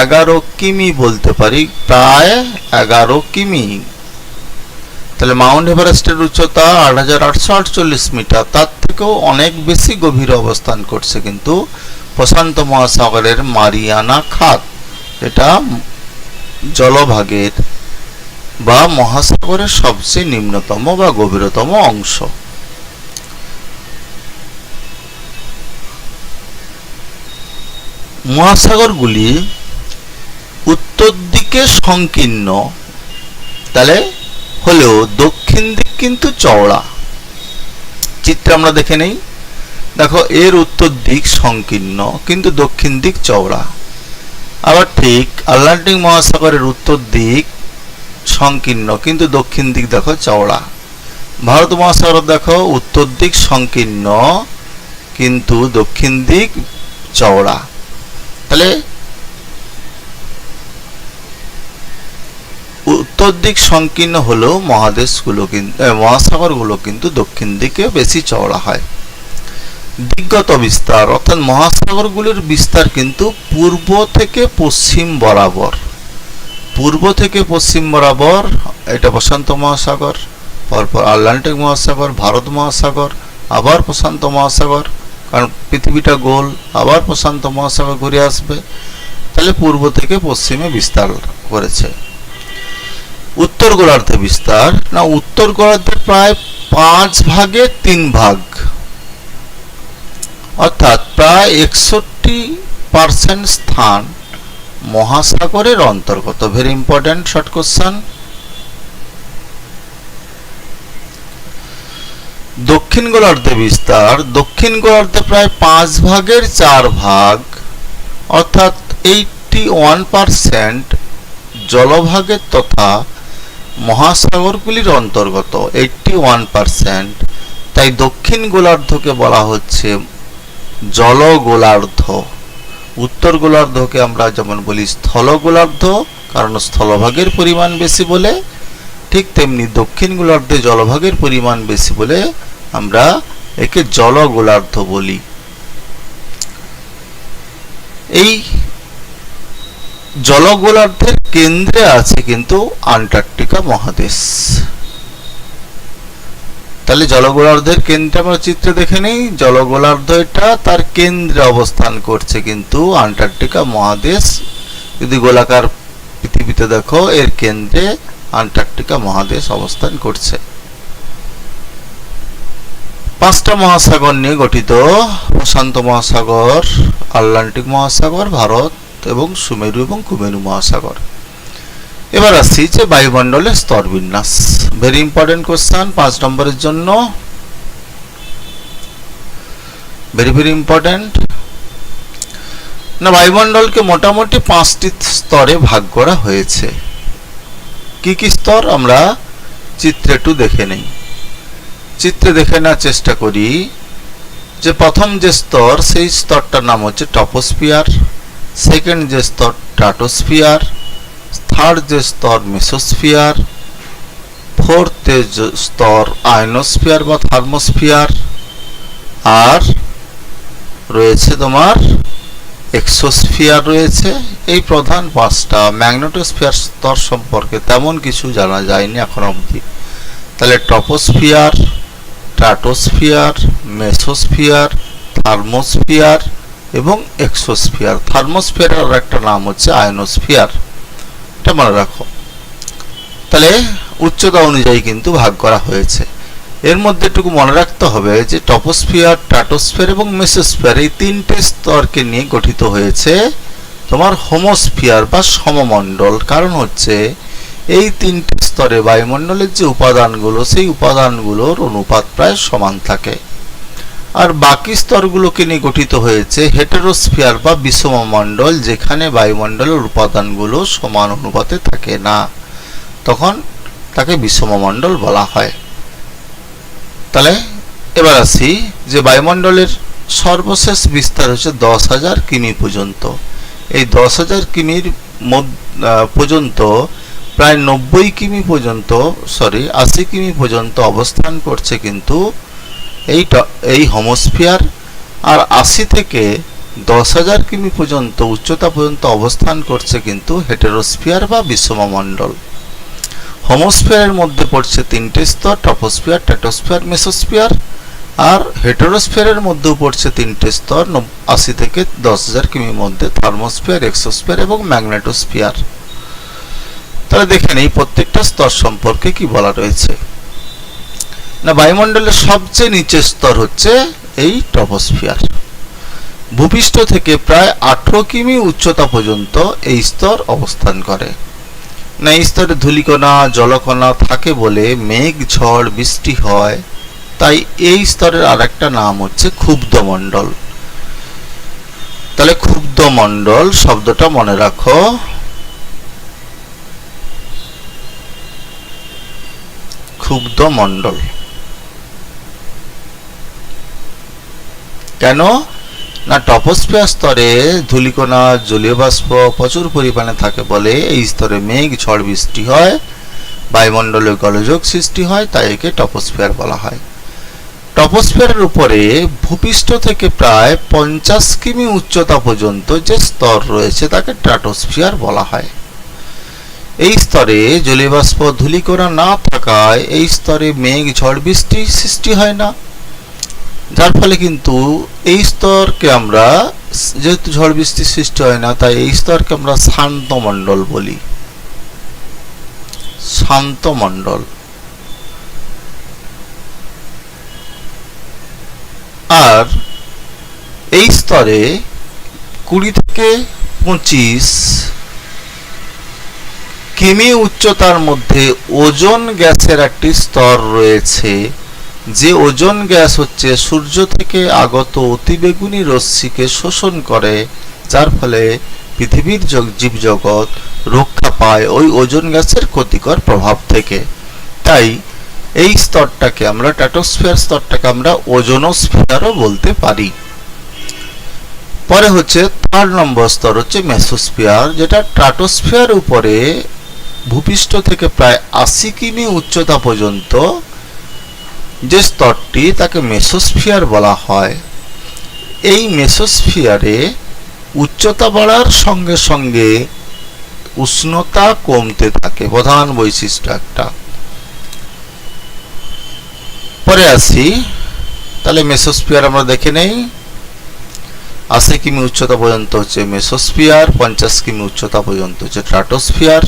11 কিমি বলতে পারি, প্রায় 11 কিমি। তাহলে মাউন্ট এভারেস্টের উচ্চতা 8,848 মিটার, তার থেকেও অনেক বেশি গভীরে অবস্থান করছে কিন্তু প্রশান্ত মহাসাগরের মারিয়ানা খাত, এটা জলভাগের বা মহাসাগরের সবচেয়ে নিম্নতম বা গভীরতম অংশ। মহাসাগরগুলি উত্তর দিকে সংকীর্ণ, তাহলে হলেও দক্ষিণ দিক কিন্তু চওড়া। চিত্রে আমরা দেখে নেই, দেখো এর উত্তর দিক সংকীর্ণ কিন্তু দক্ষিণ দিক চওড়া। আবার ঠিক আটলান্টিক মহাসাগরের উত্তর দিক সংকীর্ণ কিন্তু দক্ষিণ দিক দেখো চওড়া। ভারত মহাসাগর দেখো উত্তর দিক সংকীর্ণ কিন্তু দক্ষিণ দিক চওড়া। তাহলে উত্তর দিক সংকীর্ণ হলেও মহাদেশগুলো কিন্তু মহাসাগরগুলো কিন্তু দক্ষিণ দিকে বেশি চওড়া হয়। দিকগত বিস্তার, অর্থাৎ মহাসাগরগুলির বিস্তার কিন্তু পূর্ব থেকে পশ্চিম বরাবর। পূর্ব থেকে পশ্চিম বরাবর এটা প্রশান্ত মহাসাগর, পরপর আটলান্টিক মহাসাগর, ভারত মহাসাগর, আবার প্রশান্ত মহাসাগর, কারণ পৃথিবীটা গোল, আবার প্রশান্ত মহাসাগর ঘুরে আসবে। তাহলে পূর্ব থেকে পশ্চিমে বিস্তার করেছে। উত্তর গোলার্ধে বিস্তার, না উত্তর গোলার্ধে প্রায় 5/3 ভাগ, অর্থাৎ প্রায় 61% স্থান মহাসাগরের অন্তর্গত। Very important short question. দক্ষিণ গোলার্ধে বিস্তার, দক্ষিণ গোলার্ধে প্রায় 5/4 ভাগ, অর্থাৎ 81% জলভাগের তথা মহাসাগরগুলির অন্তর্গত। 81%। তাই দক্ষিণ গোলার্ধকে বলা হচ্ছে জল গোলার্ধ। উত্তর গোলার্ধকে আমরা যেমন বলি স্থল গোলার্ধ, কারণ স্থলভাগের পরিমাণ বেশি বলে, ঠিক তেমনি দক্ষিণ গোলার্ধে জলভাগের পরিমাণ বেশি বলে আমরা একে জল গোলার্ধ বলি। এই জল গোলার্ধের কেন্দ্রে আছে কিন্তু আন্টার্কটিকা মহাদেশ। তাহলে জলগোলার্ধের কেন্দ্রে আমরা চিত্রে দেখে নেই, জলগোলার্ধ এটা তার কেন্দ্রে অবস্থান করছে কিন্তু আন্টার্কটিকা মহাদেশ যদি গোলাকার পৃথিবীতে দেখো, এর কেন্দ্রে আন্টার্কটিকা মহাদেশ অবস্থান করছে। 5টা মহাসাগর নিয়ে গঠিত: প্রশান্ত মহাসাগর, আটলান্টিক মহাসাগর, ভারত এবং সুমেরু এবং কুমেরু মহাসাগর। এবার আসছি যে বায়ুমণ্ডলের স্তর বিন্যাস। ভেরি ইম্পর্টেন্ট কোশ্চেন, 5 নম্বরের জন্য, ভেরি ভেরি ইম্পর্টেন্ট। না, বায়ুমণ্ডলকে মোটামুটি 5টি স্তরে ভাগ করা হয়েছে। কি কি স্তর আমরা চিত্রে একটু দেখে নেই। চিত্রে দেখে নেওয়ার চেষ্টা করি যে প্রথম যে স্তর, সেই স্তরটার নাম হচ্ছে টপোস্ফিয়ার। সেকেন্ড যে স্তর স্ট্র্যাটোস্ফিয়ার, থার্ড যে স্তর মেসোস্ফিয়ার, ফোর্থ যে স্তর আয়নোস্ফিয়ার বা থার্মোস্ফিয়ার, আর রয়েছে তোমার এক্সোস্ফিয়ার রয়েছে। এই প্রধান 5টা। ম্যাগনেটোস্ফিয়ার স্তর সম্পর্কে তেমন কিছু জানা যায়নি এখন অবধি। তাহলে টপোস্ফিয়ার, স্ট্র্যাটোস্ফিয়ার, মেসোস্ফিয়ার, থার্মোস্ফিয়ার এবং এক্সোস্ফিয়ার। থার্মোস্ফিয়ারের আর একটা নাম হচ্ছে আয়নোস্ফিয়ার, এটা মনে রাখো। তাহলে উচ্চতা অনুযায়ী কিন্তু ভাগ করা হয়েছে। এর মধ্যে একটু মনে রাখতে হবে যে টপোস্ফিয়ার, স্ট্র্যাটোস্ফিয়ার এবং মেসোস্ফিয়ার এই 3টে স্তরকে নিয়ে গঠিত হয়েছে তোমার হোমোস্ফিয়ার বা সমমণ্ডল। কারণ হচ্ছে এই 3টে স্তরে বায়ুমণ্ডলের যে উপাদানগুলো, সেই উপাদানগুলোর অনুপাত প্রায় সমান থাকে। আর বাকি স্তরগুলোকে নিয়ে গঠিত হয়েছে হেটেরোস্ফিয়ার বা বিষমমণ্ডল, যেখানে বায়ুমণ্ডলের উপাদানগুলো সমান অনুপাতে থাকে না, তখন তাকে বিষমমণ্ডল বলা হয়। তাহলে এবার আসি যে বায়ুমণ্ডলের সর্বশেষ বিস্তার হচ্ছে 10,000 কিমি পর্যন্ত। এই 10,000 কিমির পর্যন্ত প্রায় 90 কিমি পর্যন্ত, 80 কিমি পর্যন্ত অবস্থান করছে কিন্তু এই হোমোস্ফিয়ার। আর 80 থেকে 10,000 কিমি পর্যন্ত উচ্চতা পর্যন্ত অবস্থান করছে কিন্তু হেটেরোস্ফিয়ার বা বিষমমণ্ডল। হোমোস্ফিয়ারের মধ্যে পড়ছে 3টে স্তর: টপোস্ফিয়ার, স্ট্র্যাটোস্ফিয়ার, মেসোস্ফিয়ার। আর হেটেরোস্ফিয়ারের মধ্যেও পড়ছে 3টে স্তর 80 থেকে 10,000 কিমির মধ্যে: থার্মোস্ফিয়ার, এক্সোস্ফিয়ার এবং ম্যাগনেটোস্ফিয়ার। তাহলে দেখে নেই প্রত্যেকটা স্তর সম্পর্কে কি বলা রয়েছে। না, বায়ুমণ্ডলের সবচেয়ে নিচের স্তর হচ্ছে এই টপোস্ফিয়ার। ভূপৃষ্ঠ থেকে প্রায় 18 কিমি উচ্চতা পর্যন্ত এই স্তর অবস্থান করে। না, এই স্তরে ধূলিকণা, জলকণা থাকে বলে মেঘ, ঝড়, বৃষ্টি হয়। তাই এই স্তরের আরেকটা নাম হচ্ছে ক্ষুব্ধমণ্ডল। তাহলে ক্ষুব্ধমণ্ডল শব্দটা মনে রাখো। ক্ষুব্ধমণ্ডল কেন না, টপোস্ফিয়ার স্তরে ধূলিকণা, জলীয় বাষ্প প্রচুর পরিমাণে থাকে বলে এই স্তরে মেঘ, ঝড়, বৃষ্টি হয়, বায়ুমণ্ডলে গোলযোগ সৃষ্টি হয়, তাই একে টপোস্ফিয়ার বলা হয়। টপোস্ফিয়ারের উপরে ভূপৃষ্ঠ থেকে প্রায় 50 কিমি উচ্চতা পর্যন্ত যে স্তর রয়েছে তাকে স্ট্র্যাটোস্ফিয়ার বলা হয়। এই স্তরে জলীয় বাষ্প, ধূলিকণা না থাকায় এই স্তরে মেঘ, ঝড়, বৃষ্টি সৃষ্টি হয় না, যার ফলে কিন্তু এই স্তরকে আমরা, যেহেতু ঝড় বৃষ্টি সৃষ্টি হয় না, তাই এই স্তরকে আমরা শান্ত মণ্ডল বলি। শান্ত মণ্ডল। আর এই স্তরে 20 থেকে 25 কিমি উচ্চতার মধ্যে ওজোন গ্যাসের একটি স্তর রয়েছে। যে ওজোন গ্যাস হচ্ছে সূর্য থেকে আগত অতিবেগুনি রশ্মিকে শোষণ করে, যার ফলে পৃথিবীর জীবজগৎ রক্ষা পায় ওই ওজোন গ্যাসের ক্ষতিকর প্রভাব থেকে। তাই এই স্তরটাকে আমরা, স্ট্র্যাটোস্ফিয়ার স্তরটাকে আমরা ওজোনোস্ফিয়ারও বলতে পারি। পরে হচ্ছে 3rd নম্বর স্তর হচ্ছে মেসোস্ফিয়ার, যেটা স্ট্র্যাটোস্ফিয়ার উপরে ভূপৃষ্ঠ থেকে প্রায় 80 কিমি উচ্চতা পর্যন্ত যে স্তরটি, তাকে মেসোস্ফিয়ার বলা হয়। এই মেসোস্ফিয়ারে উচ্চতা বাড়ার সঙ্গে সঙ্গে উষ্ণতা কমতে থাকে, প্রধান বৈশিষ্ট্য একটা। পরে আসি, তাহলে মেসোস্ফিয়ার আমরা দেখে নেই। 80 কিমি উচ্চতা পর্যন্ত হচ্ছে মেসোস্ফিয়ার, 50 কিমি উচ্চতা পর্যন্ত হচ্ছে স্ট্র্যাটোস্ফিয়ার,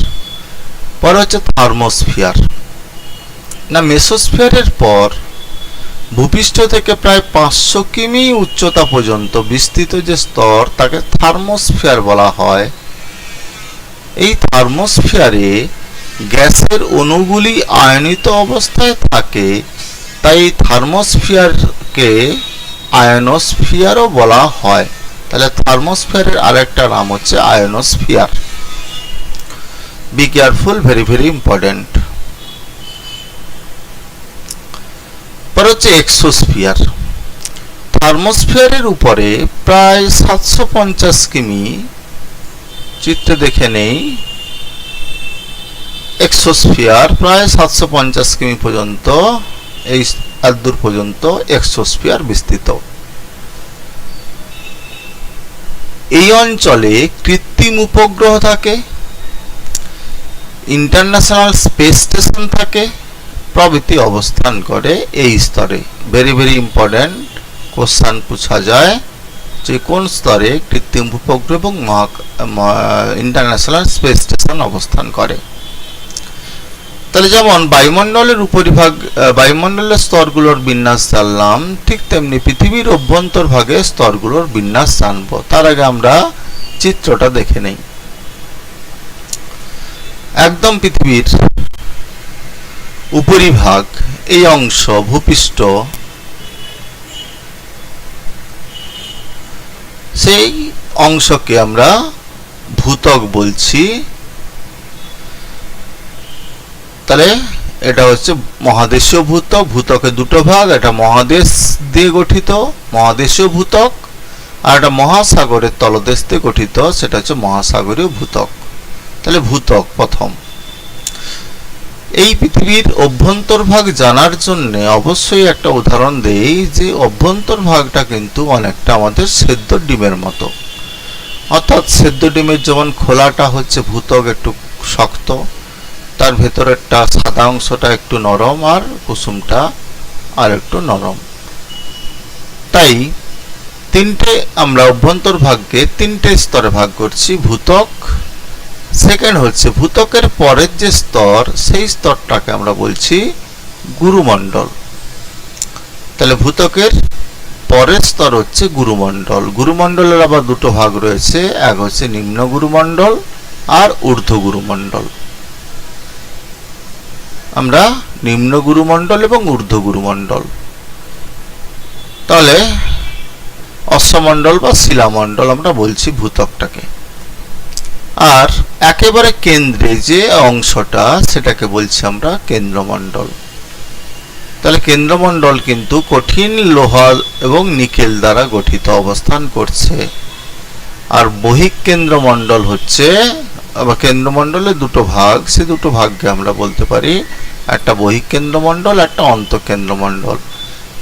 পরে হচ্ছে থার্মোস্ফিয়ার। না, মেসোস্ফিয়ারের পর ভূপৃষ্ঠ থেকে প্রায় 500 কিমি উচ্চতা পর্যন্ত বিস্তৃত যে স্তর তাকে থার্মোস্ফিয়ার বলা হয়। এই থার্মোস্ফিয়ারে গ্যাসের অণুগুলি আয়নিত অবস্থায় থাকে, তাই থার্মোস্ফিয়ারকে আয়নোস্ফিয়ারও বলা হয়। তাহলে থার্মোস্ফিয়ারের আরেকটা নাম হচ্ছে ionosphere. Be careful, very very important. পর হচ্ছে এক্সোস্ফিয়ার। থার্মোস্ফিয়ারের উপরে প্রায় 750 কিমি, চিত্রে দেখে নেই, এক্সোস্ফিয়ার প্রায় 750 কিমি পর্যন্ত, এই এতদূর পর্যন্ত এক্সোস্ফিয়ার বিস্তৃত। এই অঞ্চলে কৃত্রিম উপগ্রহ থাকে, ইন্টারন্যাশনাল স্পেস স্টেশন থাকে প্রভৃতি অবস্থান করে এই স্তরে। ভেরি ভেরি ইম্পর্টেন্ট, কোশ্চেন पूछा যায় যে কোন স্তরে কৃত্রিম উপগ্রহ এবং ইন্টারন্যাশনাল স্পেস স্টেশন অবস্থান করে। তাহলে যেমন বায়ুমণ্ডলের উপরিভাগ, বায়ুমণ্ডলের স্তরগুলোর বিন্যাস জানলাম, ঠিক তেমনি পৃথিবীর অভ্যন্তরভাগে স্তরগুলোর বিন্যাস জানবো। তার আগে আমরা চিত্রটা দেখে নেই। একদম পৃথিবীর উপরিভাগ, এই অংশ ভূপৃষ্ঠ, সেই অংশকে আমরা ভূত্বক বলছি। তাহলে এটা হচ্ছে মহাদেশীয় ভূত্বক। ভূত্বকের দুটো ভাগ, এটা মহাদেশ দিয়ে গঠিত, মহাদেশীয় ভূত্বক, আর এটা মহাসাগরের তলদেশ দিয়ে গঠিত, সেটা হচ্ছে মহাসাগরীয় ভূত্বক। তাহলে ভূত্বক প্রথম। এই পৃথিবীর অভ্যন্তরভাগ জানার জন্য অবশ্যই একটা উদাহরণ দেই যে অভ্যন্তরভাগটা কিন্তু অনেকটা আমাদের সেদ্ধ ডিমের মতো। অর্থাৎ সেদ্ধ ডিমের যেমন খোলাটা হচ্ছে ভূত্বক একটু শক্ত, তার ভেতরেরটা সাদা অংশটা একটু নরম, আর কুসুমটা আর একটু নরম। তাই তিনটে আমরা অভ্যন্তরভাগকে তিনটে স্তরে ভাগ করছি। ভূত্বক, সেকেন্ড হচ্ছে ভূত্বকের পরের যে স্তর, সেই স্তরটাকে আমরা বলছি গুরুমণ্ডল। তাহলে ভূত্বকের পরের স্তর হচ্ছে গুরুমণ্ডল। গুরুমণ্ডলের আবার দুটো ভাগ রয়েছে, এক হচ্ছে নিম্ন গুরুমণ্ডল আর ঊর্ধ্ব গুরুমণ্ডল। আমরা নিম্ন গুরুমণ্ডল এবং ঊর্ধ্ব গুরুমণ্ডল, তাহলে অশ্বমণ্ডল বা শিলামণ্ডল আমরা বলছি ভূত্বকটাকে। আর একেবারে কেন্দ্রে যে অংশটা, সেটাকে বলছি আমরা কেন্দ্রমণ্ডল। তাহলে কেন্দ্রমণ্ডল কিন্তু কঠিন লোহা এবং নিকেল দ্বারা গঠিত অবস্থান করছে। আর বহিঃকেন্দ্রমণ্ডল হচ্ছে, আবার কেন্দ্রমণ্ডলের দুটো ভাগ, সে দুটো ভাগকে আমরা বলতে পারি একটা বহিঃকেন্দ্রমণ্ডল, একটা অন্তঃকেন্দ্রমণ্ডল।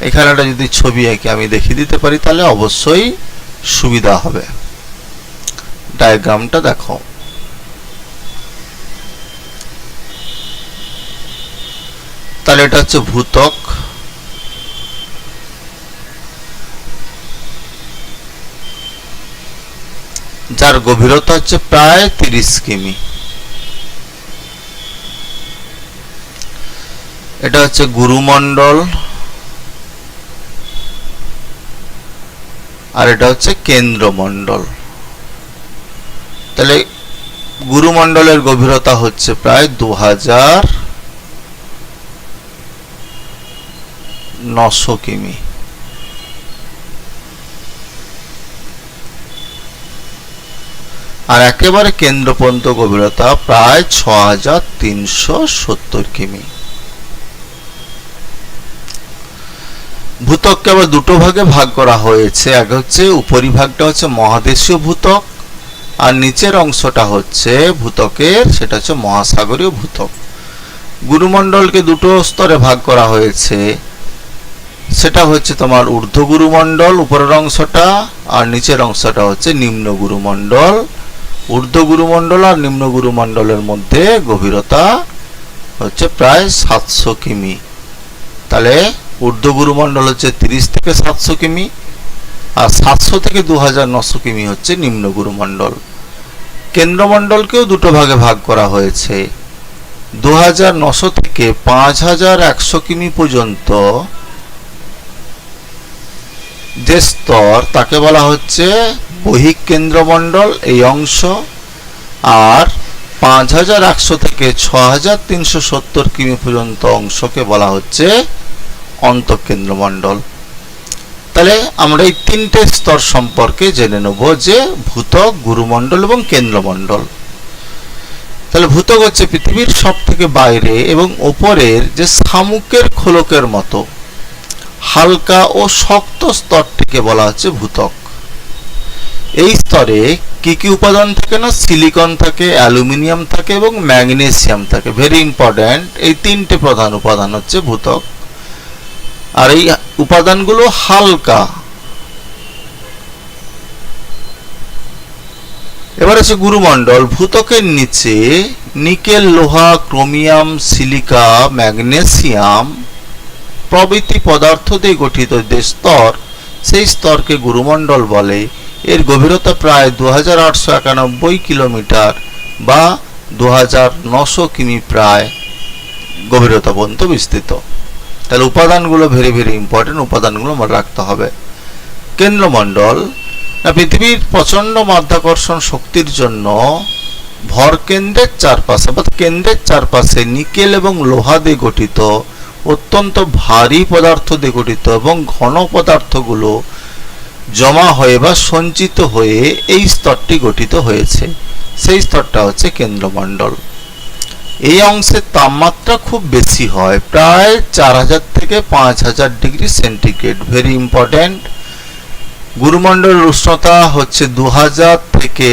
এখানে একটা যদি ছবি এঁকে আমি দেখিয়ে দিতে পারি তাহলে অবশ্যই সুবিধা হবে। ডায়াগ্রামটা দেখো। তাহলে এটা হচ্ছে ভূত্বক, যার গভীরতা হচ্ছে প্রায় 30 কিমি। এটা হচ্ছে গুরুমণ্ডল, আর এটা হচ্ছে কেন্দ্রমণ্ডল। তাহলে গুরুমণ্ডলের গভীরতা হচ্ছে প্রায় 2900 কিমি। আর একেবারে কেন্দ্র পর্যন্ত গভীরতা প্রায় 6370 কিমি। ভূত্বককে আবার দুটো ভাগে ভাগ করা হয়েছে, এক হচ্ছে উপরিভাগটা হচ্ছে মহাদেশীয় ভূত্বক, আর নিচের অংশটা হচ্ছে ভূত্বকের, সেটা হচ্ছে মহাসাগরীয় ভূত্বক। গুরুমণ্ডলকে দুটো স্তরে ভাগ করা হয়েছে, সেটা হচ্ছে তোমার ঊর্ধ্ব গুরুমণ্ডল উপরের অংশটা, আর নিচের অংশটা হচ্ছে নিম্ন গুরুমণ্ডল। ঊর্ধ্ব গুরুমণ্ডল আর নিম্ন গুরুমণ্ডলের মধ্যে গভীরতা হচ্ছে প্রায় 700 কিমি। তাহলে ঊর্ধ্ব গুরুমণ্ডল হচ্ছে 30 থেকে 700 কিমি, আর 700 থেকে 2900 কিমি হচ্ছে নিম্ন গুরুমণ্ডল। কেন্দ্রমণ্ডলকেও দুটো ভাগে ভাগ করা হয়েছে। 2900 থেকে 5100 কিমি পর্যন্ত যে স্তর তাকে বলা হচ্ছে বহিঃ কেন্দ্রমণ্ডল এই অংশ, আর 5100 থেকে 6370 কিমি পর্যন্ত অংশকে বলা হচ্ছে অন্তঃকেন্দ্রমণ্ডল। তাহলে আমরা এই তিনটে স্তর সম্পর্কে জেনে নেব, যে ভূত্বক, গুরুমণ্ডল এবং কেন্দ্রমণ্ডল। তাহলে ভূত্বক হচ্ছে পৃথিবীর সব থেকে বাইরে এবং ওপরের যে শামুকের খোলকের মতো হালকা ও শক্ত স্তরটিকে বলা হচ্ছে ভূত্বক। এই স্তরে কি কি উপাদান থাকে না, সিলিকন থাকে, অ্যালুমিনিয়াম থাকে এবং ম্যাগনেসিয়াম থাকে। ভেরি ইম্পর্ট্যান্ট, এই তিনটে প্রধান উপাদান হচ্ছে ভূত্বক। আর এই উপাদানগুলো হালকা। এবার আছে গুরুমণ্ডল। ভূত্বকের নিচে নিকেল, লোহা, ক্রোমিয়াম, সিলিকা, ম্যাগনেসিয়াম প্রভৃতি পদার্থ দিয়ে গঠিত যে স্তর, সেই স্তরকে গুরুমণ্ডল বলে। এর গভীরতা প্রায় 2891 কিলোমিটার বা 2900 কিমি প্রায় গভীরতা পর্যন্ত বিস্তৃত। তাহলে উপাদানগুলো ভেরি ভেরি ইম্পর্টেন্ট, উপাদানগুলো মনে রাখতে হবে। কেন্দ্রমণ্ডল না, পৃথিবীর প্রচণ্ড মাধ্যাকর্ষণ শক্তির জন্য ভরকেন্দ্রের চারপাশে বা কেন্দ্রের চারপাশে নিকেল এবং লোহা দিয়ে গঠিত অত্যন্ত ভারী পদার্থ দিয়ে গঠিত এবং ঘন পদার্থগুলো জমা হয়ে বা সঞ্চিত হয়ে এই স্তরটি গঠিত হয়েছে। সেই স্তরটা হচ্ছে কেন্দ্রমণ্ডল। এই অংশের তাপমাত্রা খুব বেশি হয়, প্রায় 4000 থেকে 5000 ডিগ্রি সেন্টিগ্রেড। Very important. গুরুমণ্ডলের উষ্ণতা হচ্ছে 2000 থেকে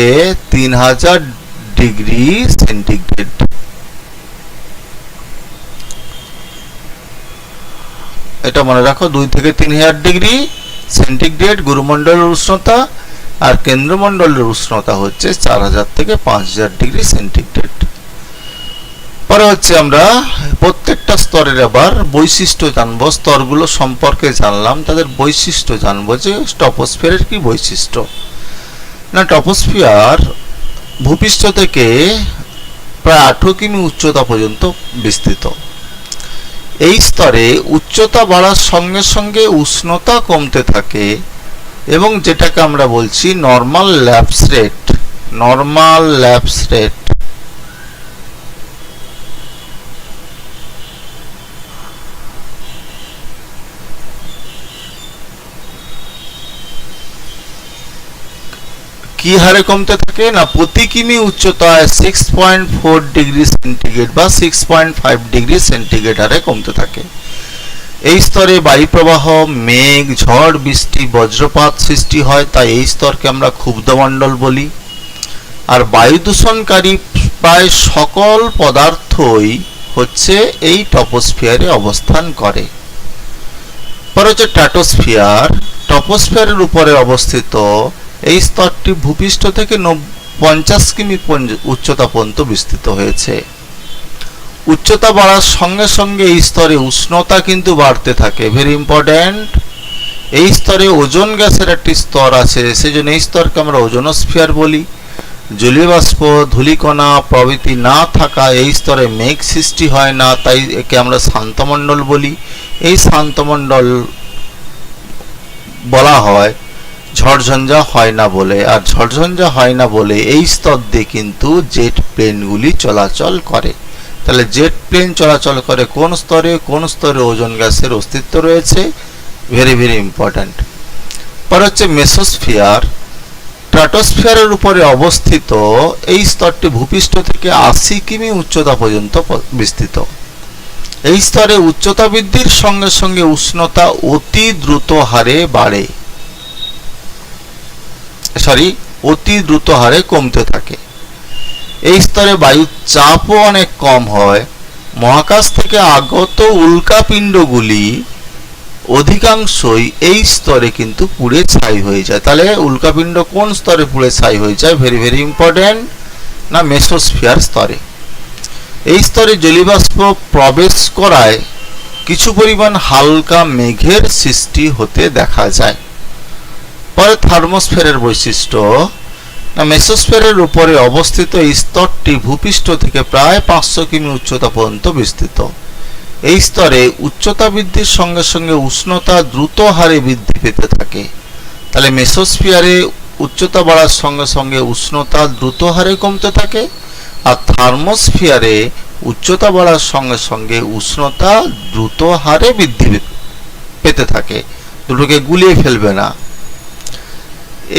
3000 ডিগ্রি সেন্টিগ্রেড। এটা মনে রাখো, 2 থেকে 3000 ডিগ্রি সেন্টিগ্রেড গুরুমণ্ডলের উষ্ণতা, আর কেন্দ্রমণ্ডলের উষ্ণতা হচ্ছে 4000 থেকে 5000 ডিগ্রি সেন্টিগ্রেড। পরে হচ্ছে আমরা প্রত্যেকটা স্তরের আবার বৈশিষ্ট্য জানবো। স্তরগুলো সম্পর্কে জানলাম, তাদের বৈশিষ্ট্য জানবো, যে টপোস্ফিয়ারের কি বৈশিষ্ট্য না। টপোস্ফিয়ার ভূপৃষ্ঠ থেকে প্রায় 18 কিমি উচ্চতা পর্যন্ত বিস্তৃত। এই স্তরে উচ্চতা বাড়ার সঙ্গে সঙ্গে উষ্ণতা কমতে থাকে এবং যেটাকে আমরা বলছি normal lapse rate. Normal lapse rate. কি হারে কমতে থাকে না, প্রতি কিমি উচ্চতায় 6.4 ডিগ্রি সেন্টিগ্রেড বা 6.5 ডিগ্রি সেন্টিগ্রেড হারে কমতে থাকে। এই স্তরে বায়ু প্রবাহ, মেঘ, ঝড়, বৃষ্টি, বজ্রপাত সৃষ্টি হয়, তাই এই স্তরকে আমরা ক্ষুব্ধমণ্ডল বলি। আর বায়ু দূষণকারী প্রায় সকল পদার্থই হচ্ছে এই টপোস্ফিয়ারে অবস্থান করে। পর হচ্ছে স্ট্র্যাটোস্ফিয়ার। টপোস্ফিয়ারের উপরে অবস্থিত এই স্তরটি ভূপৃষ্ঠ থেকে 50 কিমি উচ্চতা পর্যন্ত বিস্তৃত হয়েছে। উচ্চতা বাড়ার সঙ্গে সঙ্গে এই স্তরে উষ্ণতা কিন্তু বাড়তে থাকে। Very important. এই স্তরে ওজোন গ্যাসের একটি স্তর আছে, সেজন্য এই স্তরকে আমরা ওজোনোস্ফিয়ার বলি। জলীয় বাষ্প, ধূলিকণা প্রভৃতি না থাকা এই স্তরে মেঘ সৃষ্টি হয় না, তাই একে আমরা শান্তমণ্ডল বলি। এই শান্তমণ্ডল বলা হয় ঝড়ঝঞ্ঝা হয় না বলে। আর ঝড়ঝঞ্ঝা হয় না বলে এই স্তর দিয়ে কিন্তু জেট প্লেনগুলি চলাচল করে। তাহলে জেট প্লেন চলাচল করে কোন স্তরে? কোন স্তরে ওজোন গ্যাসের অস্তিত্ব রয়েছে। Very very important. পর হচ্ছে মেসোস্ফিয়ার। স্ট্র্যাটোস্ফিয়ারের উপরে অবস্থিত এই স্তরটি ভূপৃষ্ঠ থেকে 80 কিমি উচ্চতা পর্যন্ত বিস্তৃত। এই স্তরে উচ্চতা বৃদ্ধির সঙ্গে সঙ্গে উষ্ণতা অতি দ্রুত হারে বাড়ে, অতি দ্রুত হারে কমতে থাকে। এই স্তরে বায়ুর চাপও অনেক কম হয়। মহাকাশ থেকে আগত উল্কাপিণ্ডগুলি অধিকাংশই এই স্তরে কিন্তু পুড়ে ছাই হয়ে যায়। তাহলে উল্কাপিণ্ড কোন স্তরে পুড়ে ছাই হয়ে যায়? ভেরি ভেরি ইম্পর্ট্যান্ট, না মেসোস্ফিয়ার স্তরে। এই স্তরে জলীয়বাষ্প প্রবেশ করায় কিছু পরিমাণ হালকা মেঘের সৃষ্টি হতে দেখা যায়। পরে থার্মোস্ফিয়ারের বৈশিষ্ট্য, না মেসোস্ফিয়ারের উপরে অবস্থিত এই স্তরটি ভূপৃষ্ঠ থেকে প্রায় 500 কিমি উচ্চতা পর্যন্ত বিস্তৃত। এই স্তরে উচ্চতা বৃদ্ধির সঙ্গে সঙ্গে উষ্ণতা দ্রুত হারে বৃদ্ধি পেতে থাকে। তাহলে মেসোস্ফিয়ারে উচ্চতা বাড়ার সঙ্গে সঙ্গে উষ্ণতা দ্রুত হারে কমতে থাকে, আর থার্মোস্ফিয়ারে উচ্চতা বাড়ার সঙ্গে সঙ্গে উষ্ণতা দ্রুত হারে বৃদ্ধি পেতে থাকে। দুটোকে গুলিয়ে ফেলবে না।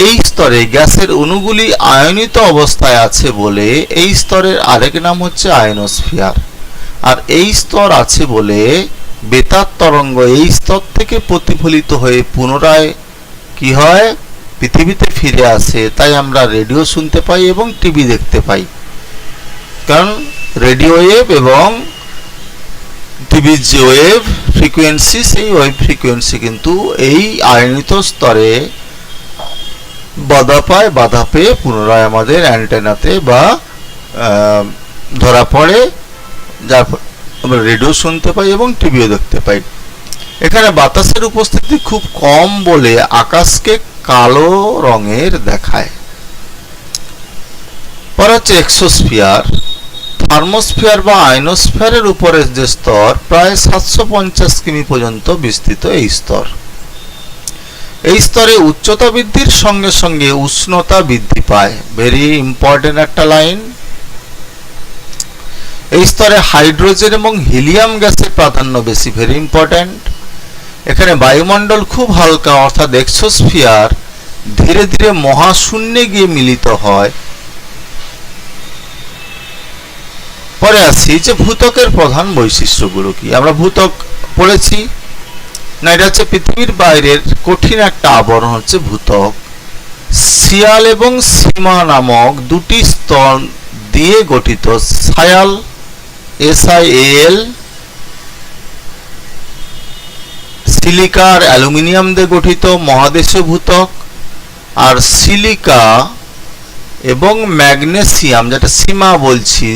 এই স্তরে গ্যাসের অণুগুলি আয়নিত অবস্থায় আছে বলে এই স্তরের আরেক নাম হচ্ছে আয়নোস্ফিয়ার। আর এই স্তর আছে বলে বেতার তরঙ্গ এই স্তর থেকে প্রতিফলিত হয়ে পুনরায় কি হয়, পৃথিবীতে ফিরে আসে। তাই আমরা রেডিও শুনতে পাই এবং টিভি দেখতে পাই, কারণ রেডিও ওয়েভ এবং টিভির যে ওয়েভ ফ্রিকোয়েন্সি, সেই ওয়েভ ফ্রিকোয়েন্সি কিন্তু এই আয়নিত স্তরে বাধা পেয়ে পুনরায় আমাদের অ্যান্টেনাতে বা ধরা পড়ে, যার আমরা রেডিও শুনতে পাই এবং টিভিও দেখতে পাই। এখানে বাতাসের উপস্থিতি খুব কম বলে আকাশকে কালো রঙের দেখায়। পরে হচ্ছে এক্সোস্ফিয়ার। থার্মোস্ফিয়ার বা আয়নোস্ফিয়ারের উপরের যে স্তর প্রায় 750 কিমি পর্যন্ত বিস্তৃত এই স্তর। এই স্তরে উচ্চতা বৃদ্ধির সঙ্গে সঙ্গে উষ্ণতা বৃদ্ধি পায়। ভেরি ইম্পর্টেন্ট একটা লাইন। এই স্তরে হাইড্রোজেন এবং হিলিয়াম গ্যাসের প্রাধান্য বেশি। Very important. এখানে বায়ুমণ্ডল খুব হালকা, অর্থাৎ এক্সোস্ফিয়ার ধীরে ধীরে মহাশূন্যে গিয়ে মিলিত হয়। পরে আসি যে ভূত্বকের প্রধান বৈশিষ্ট্যগুলো কি। আমরা ভূত্বক পড়েছি না, এটা হচ্ছে পৃথিবীর বাইরের কঠিন একটা আবরণ হচ্ছে ভূত্বক। সিয়াল এবং সীমা নামক দুটি স্তর দিয়ে গঠিত। সায়াল SIAL সিলিকা আর অ্যালুমিনিয়াম দিয়ে গঠিত মহাদেশীয় ভূত্বক, আর সিলিকা এবং ম্যাগনেসিয়াম, যেটা সীমা বলছি,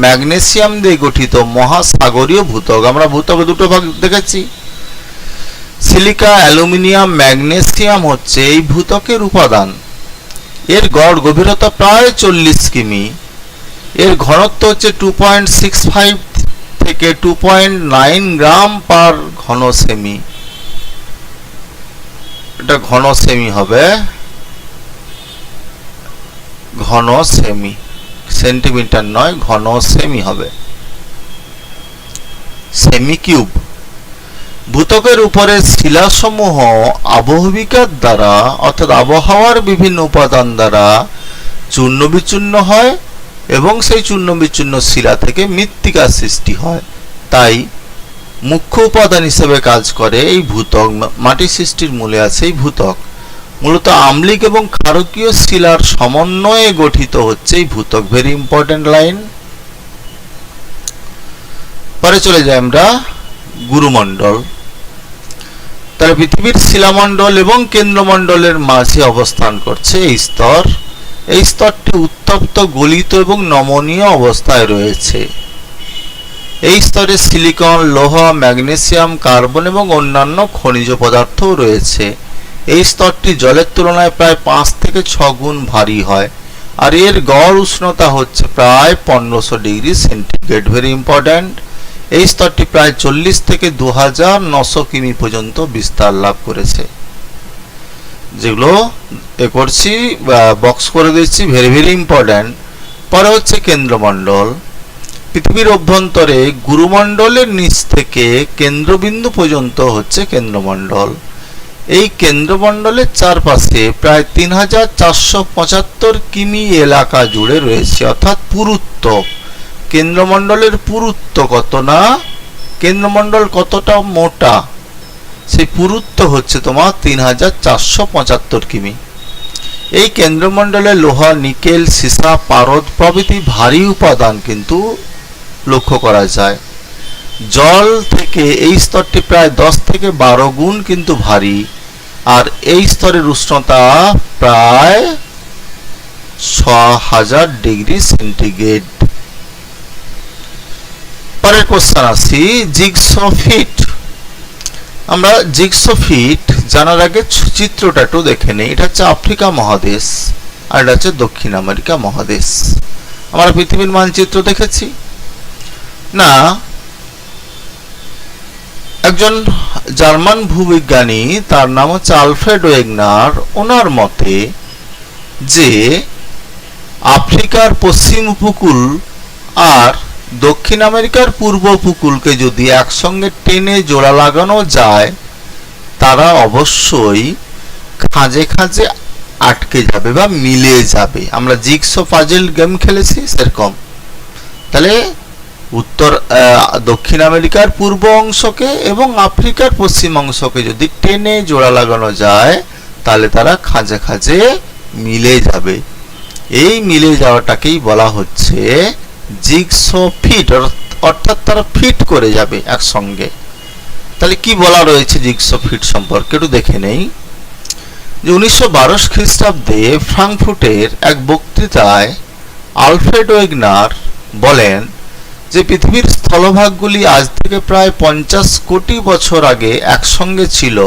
ম্যাগনেসিয়াম দিয়ে গঠিত মহাসাগরীয় ভূত্বক। আমরা ভূত্বকে দুটো ভাগ দেখেছি। সিলিকা, অ্যালুমিনিয়াম, ম্যাগনেসিয়াম হচ্ছে এই ভূত্বকের উপাদান। এর গড় গভীরতা প্রায় 40 কিমি। এর ঘনত্ব হচ্ছে 2.65 থেকে 2.9 গ্রাম পার ঘন সেমি। এটা ঘন সেমি হবে, ঘন সেমি, সেন্টিমিটার নয়, ঘন সেমি হবে, সেমি কিউব। ভূত্বকের উপরে শিলাসমূহ আবহবিকার দ্বারা, অর্থাৎ আবহাওয়ার বিভিন্ন উপাদান দ্বারা চূর্ণ বিচূর্ণ হয় এবং সেই চূর্ণ বিচূর্ণ শিলা থেকে মৃত্তিকার সৃষ্টি হয়। তাই মুখ্য উপাদান হিসেবে কাজ করে এই ভূত্বক। মাটি সৃষ্টির মূলে আছে এই ভূত্বক। মূলত আম্লিক এবং ক্ষারকীয় শিলার সমন্বয়ে গঠিত হচ্ছে এই ভূত্বক। Very important line. পরে চলে যাই আমরা গুরুমণ্ডল। তাহলে পৃথিবীর শিলামণ্ডল এবং কেন্দ্রমণ্ডলের মাঝে অবস্থান করছে এই স্তর। এই স্তরটি উত্তপ্ত, গলিত এবং নমনীয় অবস্থায় রয়েছে। এই স্তরে সিলিকন, লৌহ, ম্যাগনেসিয়াম, কার্বন এবং অন্যান্য খনিজ পদার্থও রয়েছে। এই স্তরটি জলের তুলনায় প্রায় 5 থেকে 6 গুণ ভারী হয়, আর এর গড় উষ্ণতা হচ্ছে প্রায় 1500 ডিগ্রি সেন্টিগ্রেড। Very important. এই স্তরটি প্রায় 40 থেকে 2900 কিমি পর্যন্ত বিস্তার লাভ করেছে। যেগুলো করছি বক্স করে দিচ্ছি, ভেরি ভেরি ইম্পর্ট্যান্ট। পরে হচ্ছে কেন্দ্রমণ্ডল। পৃথিবীর অভ্যন্তরে গুরুমণ্ডলের নিচ থেকে কেন্দ্রবিন্দু পর্যন্ত হচ্ছে কেন্দ্রমণ্ডল। এই কেন্দ্রমণ্ডলের চারপাশে প্রায় 3475 কিমি এলাকা জুড়ে রয়েছে, অর্থাৎ পুরুত্ব। কেন্দ্রমণ্ডলের পুরুত্ব কত না, কেন্দ্রমণ্ডল কতটা মোটা, সেই পুরুত্ব হচ্ছে তোমার 3475 কিমি। এই কেন্দ্রমণ্ডলে লোহা, নিকেল, সীসা, পারদ প্রভৃতি ভারী উপাদান কিন্তু লক্ষ্য করা যায়। জল থেকে এই স্তরটি প্রায় 10 থেকে 12 গুণ কিন্তু ভারী, আর এই স্তরের উষ্ণতা প্রায় 6000 ডিগ্রি সেন্টিগ্রেড। পরের কোশ্চেন আসি, জিগস ফিট। আমরা জিগসোফিট জানার আগে চিত্রটা একটু দেখে নেই। এটা হচ্ছে আফ্রিকা মহাদেশ আর এটা হচ্ছে দক্ষিণ আমেরিকা মহাদেশ। আমরা পৃথিবীর মানচিত্র দেখেছি না। একজন জার্মান ভূবিজ্ঞানী, তার নাম হচ্ছে আলফ্রেড ওয়েগনার, ওনার মতে যে আফ্রিকার পশ্চিম উপকূল আর দক্ষিণ আমেরিকার পূর্ব উপকূলকে যদি একসঙ্গে টেনে জোড়া লাগানো যায়, তারা অবশ্যই খাঁজে খাঁজে আটকে যাবে বা মিলে যাবে। আমরা জিগসো পাজল গেম খেলেছি সেরকম। তাহলে দক্ষিণ আমেরিকার পূর্ব অংশকে এবং আফ্রিকার পশ্চিম অংশকে যদি টেনে জোড়া লাগানো যায়, তাহলে তারা খাঁজে খাঁজে মিলে যাবে। এই মিলে যাওয়াটাকেই বলা হচ্ছে জিগসো ফিট, অর্থাৎ তারা ফিট করে যাবে একসঙ্গে। তাহলে কি বলা রয়েছে জিগসো ফিট সম্পর্কে একটু দেখে নেই। যে 1912 খ্রিস্টাব্দে ফ্রাঙ্কফুর্টের এক বক্তৃতায় আলফ্রেড ওয়েগনার বলেন যে পৃথিবীর স্থলভাগগুলি আজ থেকে প্রায় 50 কোটি বছর আগে একসঙ্গে ছিল।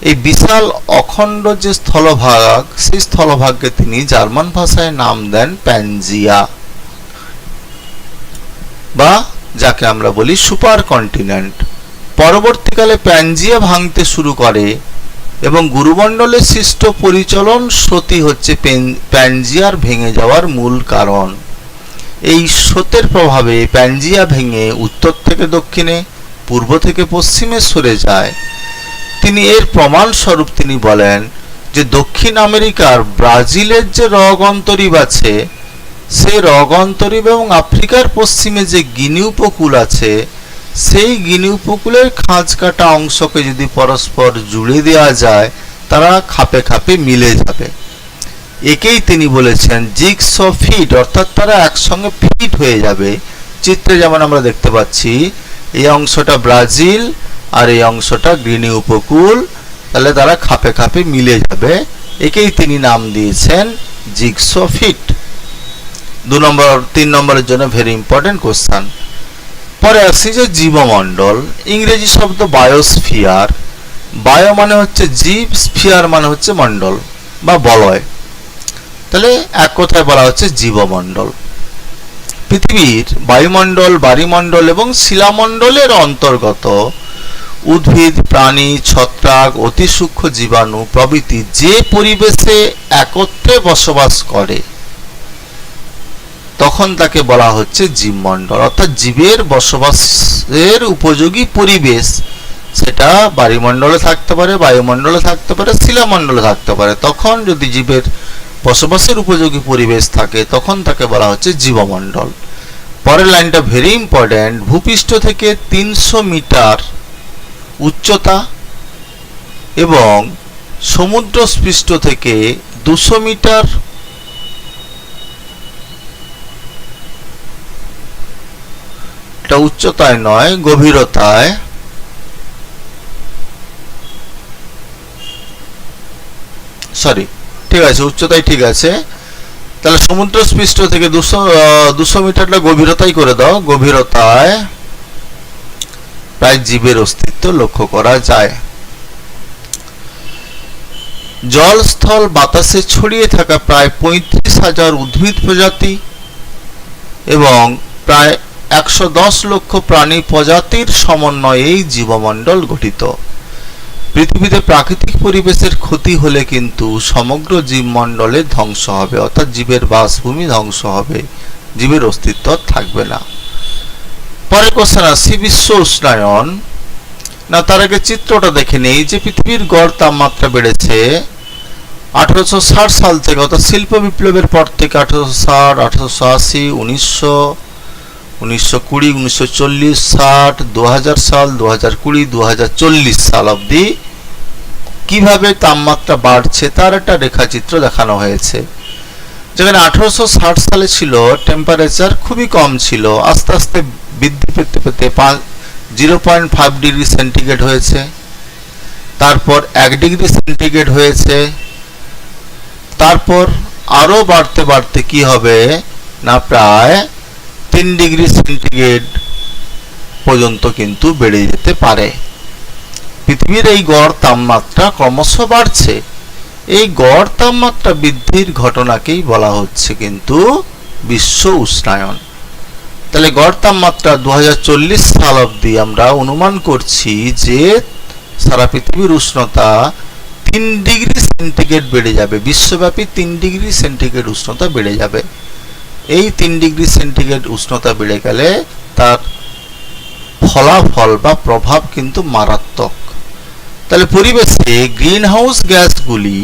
এই বিশাল অখণ্ড যে স্থলভাগ, সেই স্থলভাগকে তিনি জার্মান ভাষায় নাম দেন প্যানজিয়া, বা যাকে আমরা বলি সুপার কন্টিনেন্ট। পরবর্তীকালে প্যানজিয়া ভাঙতে শুরু করে এবং গুরুমণ্ডলে সৃষ্ট পরিচলন স্রোতই হচ্ছে প্যানজিয়ার ভেঙে যাওয়ার মূল কারণ। এই স্রোতের প্রভাবে প্যানজিয়া ভেঙে উত্তর থেকে দক্ষিণে, পূর্ব থেকে পশ্চিমে সরে যায়। তিনি এর প্রমাণস্বরূপ তিনি বলেন যে দক্ষিণ আমেরিকার ব্রাজিলের যে রগ অন্তরীপ আছে, সেই রগ অন্তরীপ এবং আফ্রিকার পশ্চিমে যে গিনি উপকূল আছে, সেই গিনি উপকূলের খাঁজ কাটা অংশকে যদি পরস্পর জুড়ে দেওয়া যায়, তারা খাপে খাপে মিলে যাবে। একেই তিনি বলেছেন জিগসো ফিট, অর্থাৎ তারা একসঙ্গে ফিট হয়ে যাবে। চিত্রে যেমন আমরা দেখতে পাচ্ছি, এই অংশটা ব্রাজিল আর এই অংশটা গিনি উপকূল, তাহলে তারা খাপে খাপে মিলে যাবে। একেই তিনি নাম দিয়েছেন জিগসো ফিট। 3 নম্বরের জন্য ভেরি ইম্পর্টেন্ট কোশ্চেন। পরে আসছি যে জীবমণ্ডল, ইংরেজি শব্দ বায়োস্ফিয়ার। বায়ো মানে হচ্ছে জীব, স্ফিয়ার মানে হচ্ছে মণ্ডল বা বলয়। তাহলে এক কথায় বলা হচ্ছে জীবমণ্ডল। পৃথিবীর বায়ুমণ্ডল, বায়ুমণ্ডল এবং শিলামণ্ডলের অন্তর্গত উদ্ভিদ, প্রাণী, ছত্রাক, অতি সূক্ষ্ম জীবাণু প্রভৃতি যে পরিবেশে একত্রে বসবাস করে, তখন তাকে বলা হচ্ছে জীবমণ্ডল। অর্থাৎ জীবের বসবাসের উপযোগী পরিবেশ, সেটা বায়ুমণ্ডলে থাকতে পারে, বায়ুমণ্ডলে থাকতে পারে, শিলামণ্ডলে থাকতে পারে। তখন যদি জীবের বসবাসের উপযোগী পরিবেশ থাকে, তখন তাকে বলা হচ্ছে জীবমণ্ডল। পরের লাইনটা ভেরি ইম্পর্টেন্ট। ভূপৃষ্ঠ থেকে 300 মিটার উচ্চতা এবং সমুদ্রপৃষ্ঠ থেকে 200 মিটার উচ্চতায় নয়, গভীরতায়, ঠিক আছে, উচ্চতায় ঠিক আছে। তাহলে সমুদ্রপৃষ্ঠ থেকে 200 মিটারটা গভীরতায় করে দাও। গভীরতায় প্রায় জীবের অস্তিত্ব লক্ষ্য করা যায়। জল, স্থল, বাতাসে ছড়িয়ে থাকা প্রায় 35,000 উদ্ভিদ প্রজাতি এবং প্রায় 110 লক্ষ প্রাণী প্রজাতির সমন্বয়েই জীবমণ্ডল গঠিত। পৃথিবীতে প্রাকৃতিক পরিবেশের ক্ষতি হলে কিন্তু সমগ্র জীবমণ্ডলের ধ্বংস হবে, অর্থাৎ জীবের বাসভূমি ধ্বংস হবে, জীবের অস্তিত্ব থাকবে না। পরে কোশ্চেন আসছে বিশ্ব উষ্ণায়ন। না, তার আগে চিত্রটা দেখে নেই যে পৃথিবীর গড় তাপমাত্রা বেড়েছে 1860 সাল থেকে, অর্থাৎ শিল্প বিপ্লবের পর থেকে 1860, 1880, 1920, 1940, 60, 2000 সাল, 2020, 2040 সাল অবধি কিভাবে তাপমাত্রা বাড়ছে তার একটা রেখাচিত্র দেখানো হয়েছে। যেখানে 1860 সালে ছিল টেম্পারেচার খুবই কম ছিল, আস্তে আস্তে বৃদ্ধি পেতে পেতে 0.5 ডিগ্রি সেন্টিগ্রেড হয়েছে, তারপর 1 ডিগ্রি সেন্টিগ্রেড হয়েছে, তারপর আরো বাড়তে বাড়তে কি হবে না প্রায় 3 ডিগ্রি সেন্টিগ্রেড পর্যন্ত কিন্তু বেড়ে যেতে পারে। পৃথিবীর এই গড় তাপমাত্রা ক্রমশ বাড়ছে। এই গড় তাপমাত্রা বৃদ্ধির ঘটনাকেই বলা হচ্ছে কিন্তু বিশ্ব উষ্ণায়ন। তাহলে গড় তাপমাত্রা 2040 সাল অবধি আমরা অনুমান করছি যে সারা পৃথিবীর উষ্ণতা 3 ডিগ্রি সেন্টিগ্রেড বেড়ে যাবে। বিশ্বব্যাপী 3 ডিগ্রি সেন্টিগ্রেড উষ্ণতা বেড়ে যাবে। এই 3 ডিগ্রি সেন্টিগ্রেড উষ্ণতা বেড়ে গেলে তার ফলাফল বা প্রভাব কিন্তু মারাত্মক। তাহলে পরিবেশে গ্রিন হাউস গ্যাসগুলি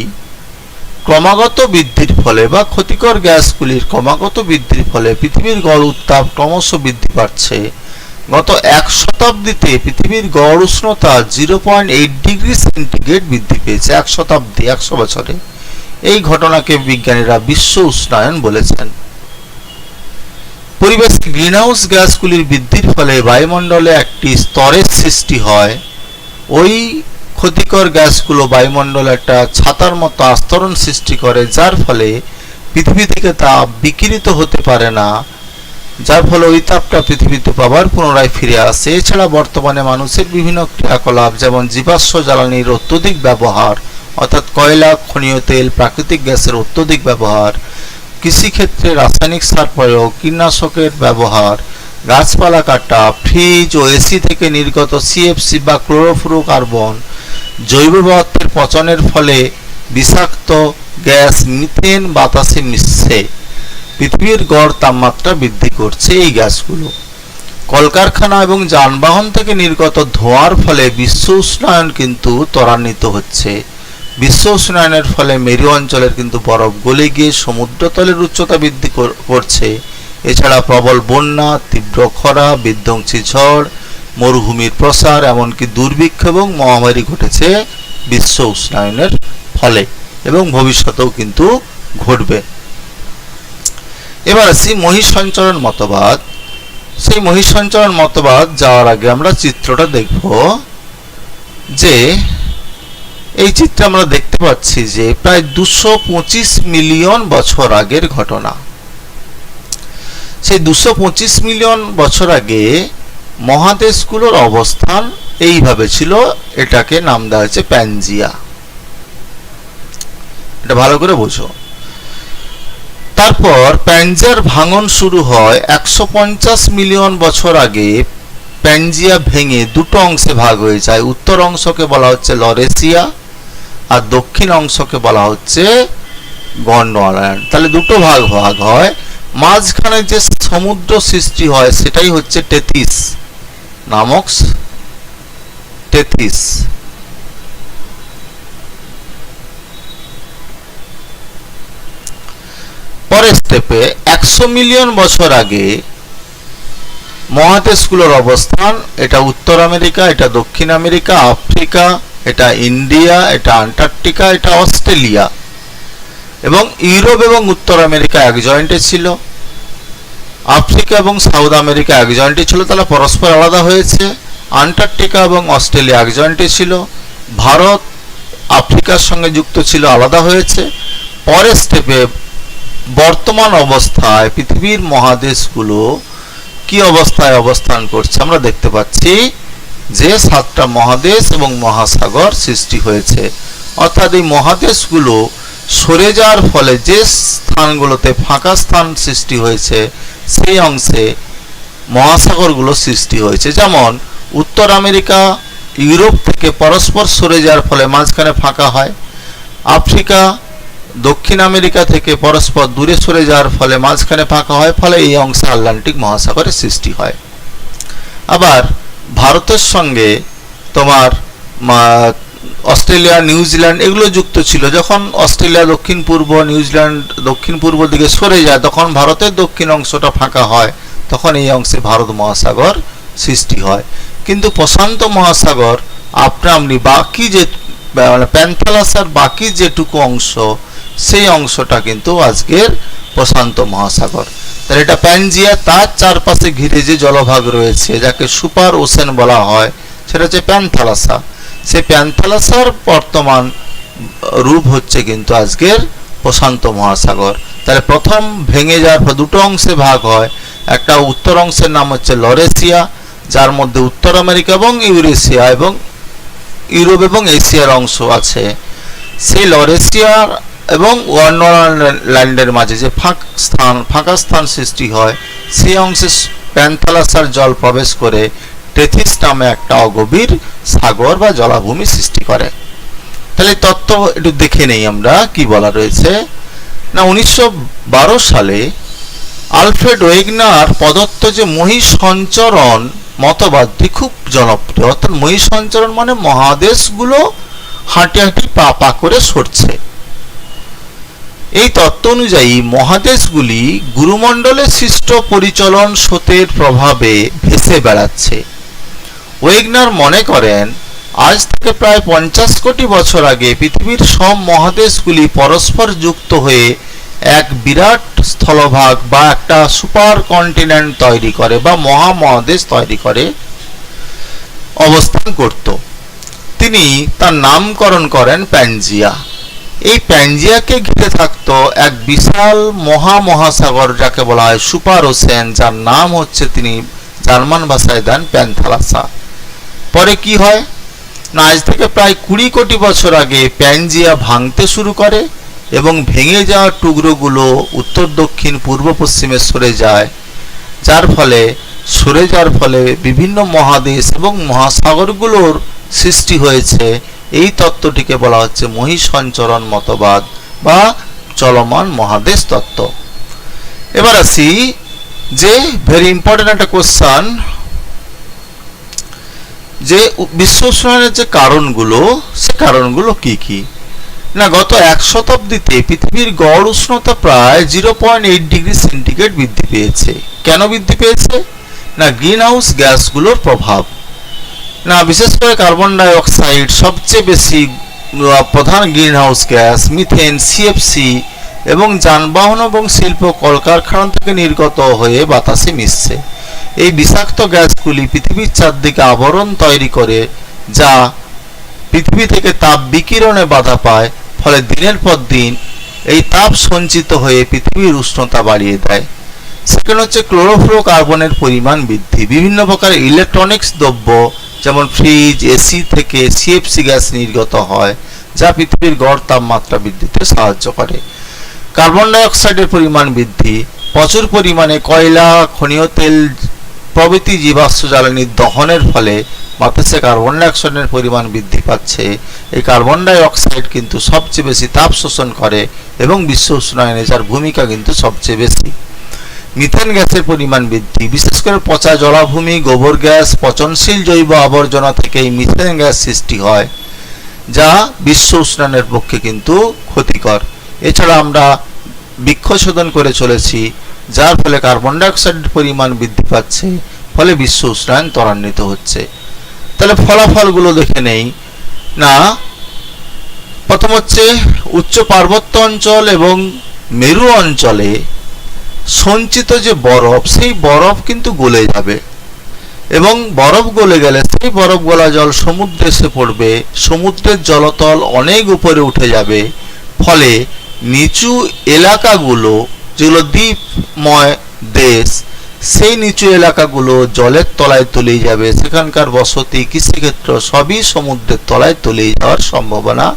ক্রমাগত বৃদ্ধির ফলে বা ক্ষতিকর গ্যাসগুলির ক্রমাগত বৃদ্ধির ফলে পৃথিবীর গড় উত্তাপ ক্রমশ বৃদ্ধি পাচ্ছে। গত 1 শতাব্দীতে পৃথিবীর গড় উষ্ণতা 0.8 ডিগ্রি সেন্টিগ্রেড বৃদ্ধি পেয়েছে। 1 শতাব্দী, 100 বছরে। এই ঘটনাকে বিজ্ঞানীরা বিশ্ব উষ্ণায়ন বলেছেন। পরিবেশে গ্রিনহাউস গ্যাসগুলির বৃদ্ধির ফলে বায়ুমণ্ডলে একটি স্তরের সৃষ্টি হয়। ওই ক্ষতিকর গ্যাসগুলো বায়ুমণ্ডলে একটা ছাতার মতো আস্তরণ সৃষ্টি করে, যার ফলে পৃথিবী থেকে তাপ বিকিরিত হতে পারে না, যার ফলে ওই তাপটা পৃথিবীতে আবার পুনরায় ফিরে আসে। এছাড়া বর্তমানে মানুষের বিভিন্ন ক্রিয়াকলাপ, যেমন জীবাশ্ম জ্বালানির অত্যধিক ব্যবহার, অর্থাৎ কয়লা, খনিজ তেল, প্রাকৃতিক গ্যাসের অত্যধিক ব্যবহার, কৃষিক্ষেত্রে রাসায়নিক সার প্রয়োগ, কীটনাশকের ব্যবহার, গাছপালা কাটা, ফ্রিজ ও এসি থেকে নির্গত সিএফসি বা ক্লোরোফ্লোরোকার্বন, জৈব পদার্থের পচনের ফলে বিষাক্ত গ্যাস মিথেন বাতাসে মিশছে পৃথিবীর গড় তাপমাত্রা বৃদ্ধি করছে। এই গ্যাসগুলো কলকারখানা এবং যানবাহন থেকে নির্গত ধোঁয়ার ফলে বিশ্ব উষ্ণায়ন কিন্তু ত্বরান্বিত হচ্ছে। বিশ্ব উষ্ণায়নের ফলে মেরু অঞ্চলের কিন্তু বরফ গলে গিয়ে সমুদ্রতলের উচ্চতা বৃদ্ধি করছে। এছাড়া প্রবল বন্যা, তীব্র খরা, বিধ্বংসী ঝড়, মরুভূমির প্রসার, এমনকি দুর্ভিক্ষ এবং মহামারী ঘটেছে বিশ্ব উষ্ণায়নের ফলে এবং ভবিষ্যতেও কিন্তু ঘটবে। এবার আসি মহিষসঞ্চরণ মতবাদ। সেই মহিষসঞ্চরণ মতবাদ যাওয়ার আগে আমরা চিত্রটা দেখব। যে এই চিত্রে আমরা দেখতে পাচ্ছি যে প্রায় 225 মিলিয়ন বছর আগের ঘটনা। সেই 225 মিলিয়ন বছর আগে মহাদেশগুলোর অবস্থান এইভাবে ছিল। এটাকে নাম দেওয়া হয়েছে প্যানজিয়া। এটা ভালো করে বোঝো। তারপর প্যানজিয়ার ভাঙন শুরু হয় 150 মিলিয়ন বছর আগে। প্যানজিয়া ভেঙে দুটো অংশে ভাগ হয়ে যায়। উত্তর অংশকে বলা হচ্ছে লরেশিয়া আর দক্ষিণ অংশকে বলা হচ্ছে গন্ডওয়ানা। তাহলে দুটো ভাগ হয়। মাঝখানে যে সমুদ্র সৃষ্টি হয় সেটাই হচ্ছে টেথিস নামক টেথিস। পরের স্টেপে 100 মিলিয়ন বছর আগে মহাদেশগুলোর অবস্থান, এটা উত্তর আমেরিকা, এটা দক্ষিণ আমেরিকা, আফ্রিকা, এটা ইন্ডিয়া, এটা আন্টার্কটিকা, এটা অস্ট্রেলিয়া, এবং ইউরোপ এবং উত্তর আমেরিকা এক জয়েন্টে ছিল। আফ্রিকা এবং সাউথ আমেরিকা এক জয়েন্টে ছিল, তাহলে পরস্পর আলাদা হয়েছে। আন্টার্কটিকা এবং অস্ট্রেলিয়া এক জয়েন্টে ছিল। ভারত আফ্রিকার সঙ্গে যুক্ত ছিল, আলাদা হয়েছে। পরের স্টেপে বর্তমান অবস্থায় পৃথিবীর মহাদেশগুলো কি অবস্থায় অবস্থান করছে আমরা দেখতে পাচ্ছি যে 7টা মহাদেশ এবং মহাসাগর সৃষ্টি হয়েছে। অর্থাৎ এই মহাদেশগুলো সরে যাওয়ার ফলে যে স্থানগুলোতে ফাঁকা স্থান সৃষ্টি হয়েছে সেই অংশে মহাসাগরগুলো সৃষ্টি হয়েছে। যেমন উত্তর আমেরিকা ইউরোপ থেকে পরস্পর সরে যাওয়ার ফলে মাঝখানে ফাঁকা হয়। আফ্রিকা দক্ষিণ আমেরিকা থেকে পরস্পর দূরে সরে যাওয়ার ফলে মাঝখানে ফাঁকা হয়, ফলে এই অংশে আটলান্টিক মহাসাগরের সৃষ্টি হয়। আবার ভারতের সঙ্গে তোমার অস্ট্রেলিয়া, নিউজিল্যান্ড এগুলো যুক্ত ছিল। যখন অস্ট্রেলিয়া দক্ষিণ পূর্ব, নিউজিল্যান্ড দক্ষিণ পূর্ব দিকে সরে যায়, তখন ভারতের দক্ষিণ অংশটা ফাঁকা হয়, তখন এই অংশে ভারত মহাসাগর সৃষ্টি হয়। কিন্তু প্রশান্ত মহাসাগর আপনি বাকি যে প্যান্থালাসের বাকি যেটুকু অংশ, সেই অংশটা কিন্তু আজকের প্রশান্ত মহাসাগর। তাহলে এটা প্যানজিয়া, তার চারপাশে ঘিরে যে জলভাগ রয়েছে যাকে সুপার ওশেন বলা হয় সেটা হচ্ছে প্যান্থালাসা। সেই প্যান্থালাসার বর্তমান রূপ হচ্ছে কিন্তু আজকের প্রশান্ত মহাসাগর। তাহলে প্রথম ভেঙে যাওয়ার পর দুটো অংশে ভাগ হয়। একটা উত্তর অংশের নাম হচ্ছে লরেশিয়া, যার মধ্যে উত্তর আমেরিকা এবং ইউরেশিয়া এবং ইউরোপ এবং এশিয়ার অংশ আছে, সেই লরেশিয়া এবং ওয়ার্নল্যান্ডের মাঝে যে ফাঁকা স্থান সৃষ্টি হয়, সেই অংশে প্যান্থালাসার জল প্রবেশ করে টেথিস নামে একটা অগভীর সাগর বা জলাভূমি সৃষ্টি করে। তাহলে তত্ত্ব একটু দেখে নেই আমরা কি বলা রয়েছে। না, 1912 সালে আলফ্রেড ওয়েগনার প্রদত্ত যে মহীসঞ্চরণ মতবাদটি খুব জনপ্রিয়। অর্থাৎ মহীসঞ্চরণ মানে মহাদেশগুলো হাঁটি হাঁটি পা পা করে সরছে। এই তত্ত্ব অনুযায়ী মহাদেশগুলি গুরুমণ্ডলে সৃষ্ট পরিচলন স্রোতের প্রভাবে ভেসে বেড়াচ্ছে। ওয়েগনার মনে করেন আজ থেকে প্রায় 50 কোটি বছর আগে পৃথিবীর সব মহাদেশগুলি পরস্পর যুক্ত হয়ে এক বিরাট স্থলভাগ বা একটা সুপার কন্টিনেন্ট তৈরি করে বা মহামহাদেশ তৈরি করে অবস্থান করত। তিনি তার নামকরণ করেন প্যানজিয়া। এই প্যানজিয়াকে ঘিরে থাকত এক বিশাল মহাসাগর, যাকে বলা হয় সুপার ওশেন, যার নাম হচ্ছে তিনি জার্মান ভাষায় দেন প্যান্থালাসা। পরে কি হয় না, আজ থেকে প্রায় 20 কোটি বছর আগে প্যানজিয়া ভাঙতে শুরু করে এবং ভেঙে যাওয়া টুকরোগুলো উত্তর দক্ষিণ পূর্ব পশ্চিমে সরে যায়, সরে যাওয়ার ফলে বিভিন্ন মহাদেশ এবং মহাসাগরগুলোর সৃষ্টি হয়েছে। এই তত্ত্বটিকে বলা হচ্ছে মহীসঞ্চরণ মতবাদ বা চলমান মহাদেশ তত্ত্ব। এবার আসি যে ভেরি ইম্পর্টেন্ট একটা কোশ্চেন, যে বিশ্ব উষ্ণায়নের যে কারণগুলো, সে কারণগুলো কি কি। না, গত 1 শতাব্দীতে পৃথিবীর গড় উষ্ণতা প্রায় 0.8 ডিগ্রি সেন্টিগ্রেড বৃদ্ধি পেয়েছে। কেন বৃদ্ধি পেয়েছে? না, গ্রিন হাউস গ্যাসগুলোর প্রভাব। না, বিশেষ করে কার্বন ডাই অক্সাইড সবচেয়ে বেশি প্রধান green house gas, methane, CFC এবং যানবাহন এবং শিল্প কলকারখানা থেকে নির্গত হয়ে বাতাসে মিশছে। এই বিষাক্ত গ্যাসগুলি পৃথিবীর চারদিকে আবরণ তৈরি করে, যা পৃথিবী থেকে তাপ বিকিরণে বাধা পায়, ফলে দিনের পর দিন এই তাপ সঞ্চিত হয়ে পৃথিবীর উষ্ণতা বাড়িয়ে দেয়। সেকেন্ড হচ্ছে ক্লোরোফ্লোরোকার্বনের পরিমাণ বৃদ্ধি। বিভিন্ন প্রকার ইলেকট্রনিক্স দ্রব্য যেমন ফ্রিজ, এসি থেকে সিএফসি গ্যাস নির্গত হয়, যা পৃথিবীর গড় তাপমাত্রা বৃদ্ধিতে সাহায্য করে। কার্বন ডাই অক্সাইডের পরিমাণ বৃদ্ধি, প্রচুর পরিমাণে কয়লা, খনিজ তেল প্রভৃতি জীবাশ্ম জ্বালানির দহনের ফলে বাতাসে কার্বন ডাই অক্সাইডের পরিমাণ বৃদ্ধি পাচ্ছে। এই কার্বন ডাই অক্সাইড কিন্তু সবচেয়ে বেশি তাপ শোষণ করে এবং বিশ্ব উষ্ণায়নে যার ভূমিকা কিন্তু সবচেয়ে বেশি। মিথেন গ্যাসের পরিমাণ বৃদ্ধি, বিশেষ করে পচা জলাভূমি, গোবর গ্যাস, পচনশীল জৈব আবর্জনা থেকে এই মিথেন গ্যাস সৃষ্টি হয়, যা বিশ্ব উষ্ণায়নের পক্ষে কিন্তু ক্ষতিকর। এছাড়া আমরা বৃক্ষ শোধন করে চলেছি, যার ফলে কার্বন ডাই অক্সাইডের পরিমাণ বৃদ্ধি পাচ্ছে, ফলে বিশ্ব উষ্ণায়ন ত্বরান্বিত হচ্ছে। তাহলে ফলাফলগুলো দেখে নেই। না, প্রথম হচ্ছে উচ্চ পার্বত্য অঞ্চল এবং মেরু অঞ্চলে সঞ্চিত যে বরফ, সেই বরফ কিন্তু গলে যাবে এবং বরফ গলে গেলে সেই বরফ গলা জল সমুদ্রে এসে পড়বে। সমুদ্রের জলতল অনেক উপরে উঠে যাবে, ফলে নিচু এলাকাগুলো, যেগুলো দ্বীপময় দেশ, সেই নিচু এলাকাগুলো জলের তলায় তলিয়ে যাবে। সেখানকার বসতি, কৃষিক্ষেত্র সবই সমুদ্রের তলায় তলিয়ে যাওয়ার সম্ভাবনা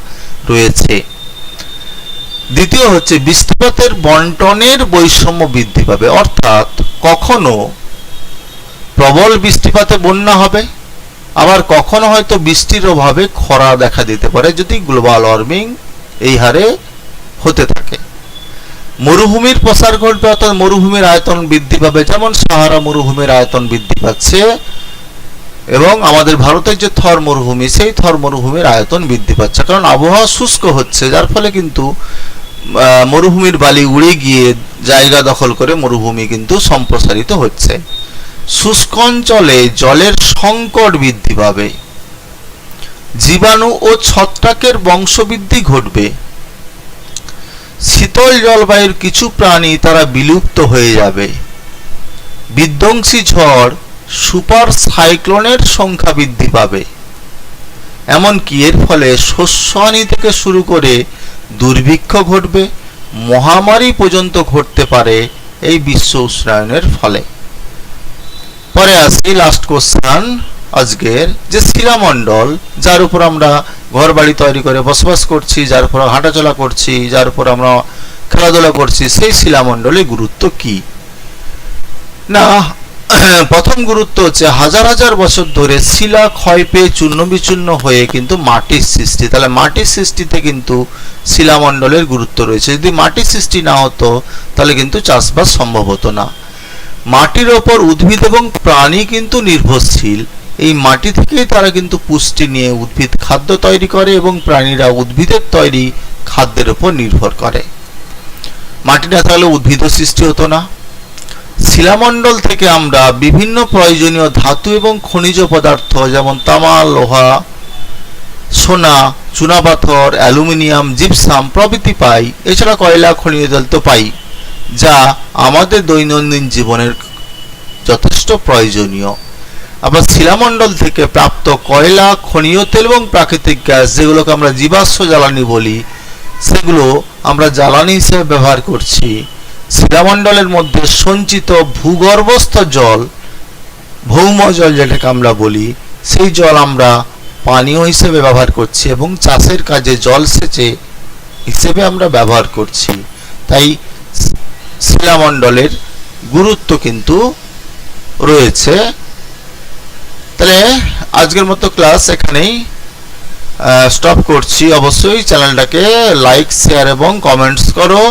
রয়েছে। দ্বিতীয় হচ্ছে বৃষ্টিপাতের বন্টনের বৈষম্য বৃদ্ধি পাবে, অর্থাৎ কখনো প্রবল বৃষ্টিপাতে বন্যা হবে, আবার কখনো হয়তো বৃষ্টির অভাবে খরা দেখা দিতে পারে যদি গ্লোবাল ওয়ার্মিং এই হারে হতে থাকে। মরুভূমির প্রসার ঘটবে, অর্থাৎ মরুভূমির আয়তন বৃদ্ধি পাবে, যেমন সাহারা মরুভূমির আয়তন বৃদ্ধি পাচ্ছে এবং আমাদের ভারতের যে থর মরুভূমি, সেই থর মরুভূমির আয়তন বৃদ্ধি পাচ্ছে, কারণ আবহাওয়া শুষ্ক হচ্ছে, যার ফলে কিন্তু মরুভূমির বালি উড়ে গিয়ে জায়গা দখল করে মরুভূমি কিন্তু সম্প্রসারিত হচ্ছে। শুষ্ক অঞ্চলে জলের সংকট বৃদ্ধি পাবে, জীবাণু ও ছত্রাকের বংশবৃদ্ধি ঘটবে। শীতল জলবায়ুর কিছু প্রাণী তারা বিলুপ্ত হয়ে যাবে। বিধ্বংসী ঝড়, সুপার সাইক্লোনের সংখ্যা বৃদ্ধি পাবে। এমনকি এর ফলে শস্যহানি থেকে শুরু করে দুর্ভিক্ষ ঘটবে, মহামারী পর্যন্ত ঘটতে পারে এই বিশ্ব উষ্ণায়নের ফলে। পরে আসি লাস্ট কোশ্চেন, আজকের যে শিলামণ্ডল, যার উপর আমরা ঘর বাড়ি তৈরি করে বসবাস করছি, যার উপর হাঁটাচলা করছি, যার উপর আমরা খেলাধুলা করছি, সেই শিলামণ্ডলের গুরুত্ব কি না। প্রথম গুরুত্ব হচ্ছে হাজার হাজার বছর ধরে শিলা ক্ষয় পেয়ে চূর্ণ বিচূর্ণ হয়ে কিন্তু মাটির সৃষ্টি। তাহলে মাটির সৃষ্টিতে কিন্তু শিলামণ্ডলের গুরুত্ব রয়েছে। যদি মাটির সৃষ্টি না হতো তাহলে কিন্তু চাষবাস সম্ভব হতো না। মাটির ওপর উদ্ভিদ এবং প্রাণী কিন্তু নির্ভরশীল। এই মাটি থেকেই তারা কিন্তু পুষ্টি নিয়ে উদ্ভিদ খাদ্য তৈরি করে এবং প্রাণীরা উদ্ভিদের তৈরি খাদ্যের উপর নির্ভর করে। মাটি না থাকলে উদ্ভিদও সৃষ্টি হতো না। শিলামণ্ডল থেকে আমরা বিভিন্ন প্রয়োজনীয় ধাতু এবং খনিজ পদার্থ যেমন তামা, লোহা, সোনা, চুনাপাথর, অ্যালুমিনিয়াম, জিপসাম প্রভৃতি পাই। এছাড়া কয়লা, খনিজ তেল তো পাই, যা আমাদের দৈনন্দিন জীবনের যথেষ্ট প্রয়োজনীয়। আবার শিলামণ্ডল থেকে প্রাপ্ত কয়লা, খনিজ তেল এবং প্রাকৃতিক গ্যাস, যেগুলোকে আমরা জীবাশ্ম জ্বালানি বলি, সেগুলো আমরা জ্বালানি হিসেবে ব্যবহার করছি। শিলামণ্ডলের মধ্যে সঞ্চিত ভূগর্ভস্থ জল, ভৌম জল যেটাকে আমরা বলি, সেই জল আমরা পানীয় হিসেবে ব্যবহার করছি এবং চাষের কাজে জলসেচে হিসেবে আমরা ব্যবহার করছি। তাই শিলামণ্ডলের গুরুত্ব কিন্তু রয়েছে। তাহলে আজকের মতো ক্লাস এখানেই স্টপ করছি। অবশ্যই চ্যানেলটাকে লাইক, শেয়ার এবং কমেন্টস করো।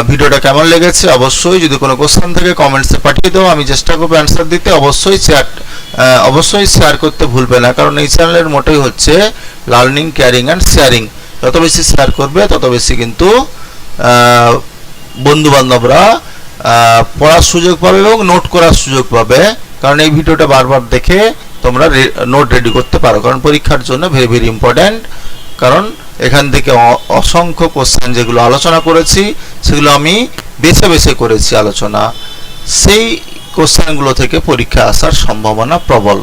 ভিডিওটা কেমন লেগেছে অবশ্যই যদি কোনো কোশ্চেন থাকে কমেন্টসে পাঠিয়ে দাও, আমি চেষ্টা করবো অ্যান্সার দিতে। অবশ্যই শেয়ার করতে ভুলবে না, কারণ এই চ্যানেলের মোটেই হচ্ছে লার্নিং, কেয়ারিং অ্যান্ড শেয়ারিং। যত বেশি শেয়ার করবে তত বেশি কিন্তু বন্ধু বান্ধবরা পড়ার সুযোগ পাবে এবং নোট করার সুযোগ পাবে। কারণ এই ভিডিওটা বারবার দেখে তোমরা নোট রেডি করতে পারো, কারণ পরীক্ষার জন্য ভেরি ভেরি ইম্পর্ট্যান্ট। কারণ এখান থেকে অসংখ্য কোশ্চেন যেগুলো আলোচনা করেছি সেগুলো আমি বেছে বেছে করেছি আলোচনা, সেই কোশ্চেনগুলো থেকে পরীক্ষা আসার সম্ভাবনা প্রবল।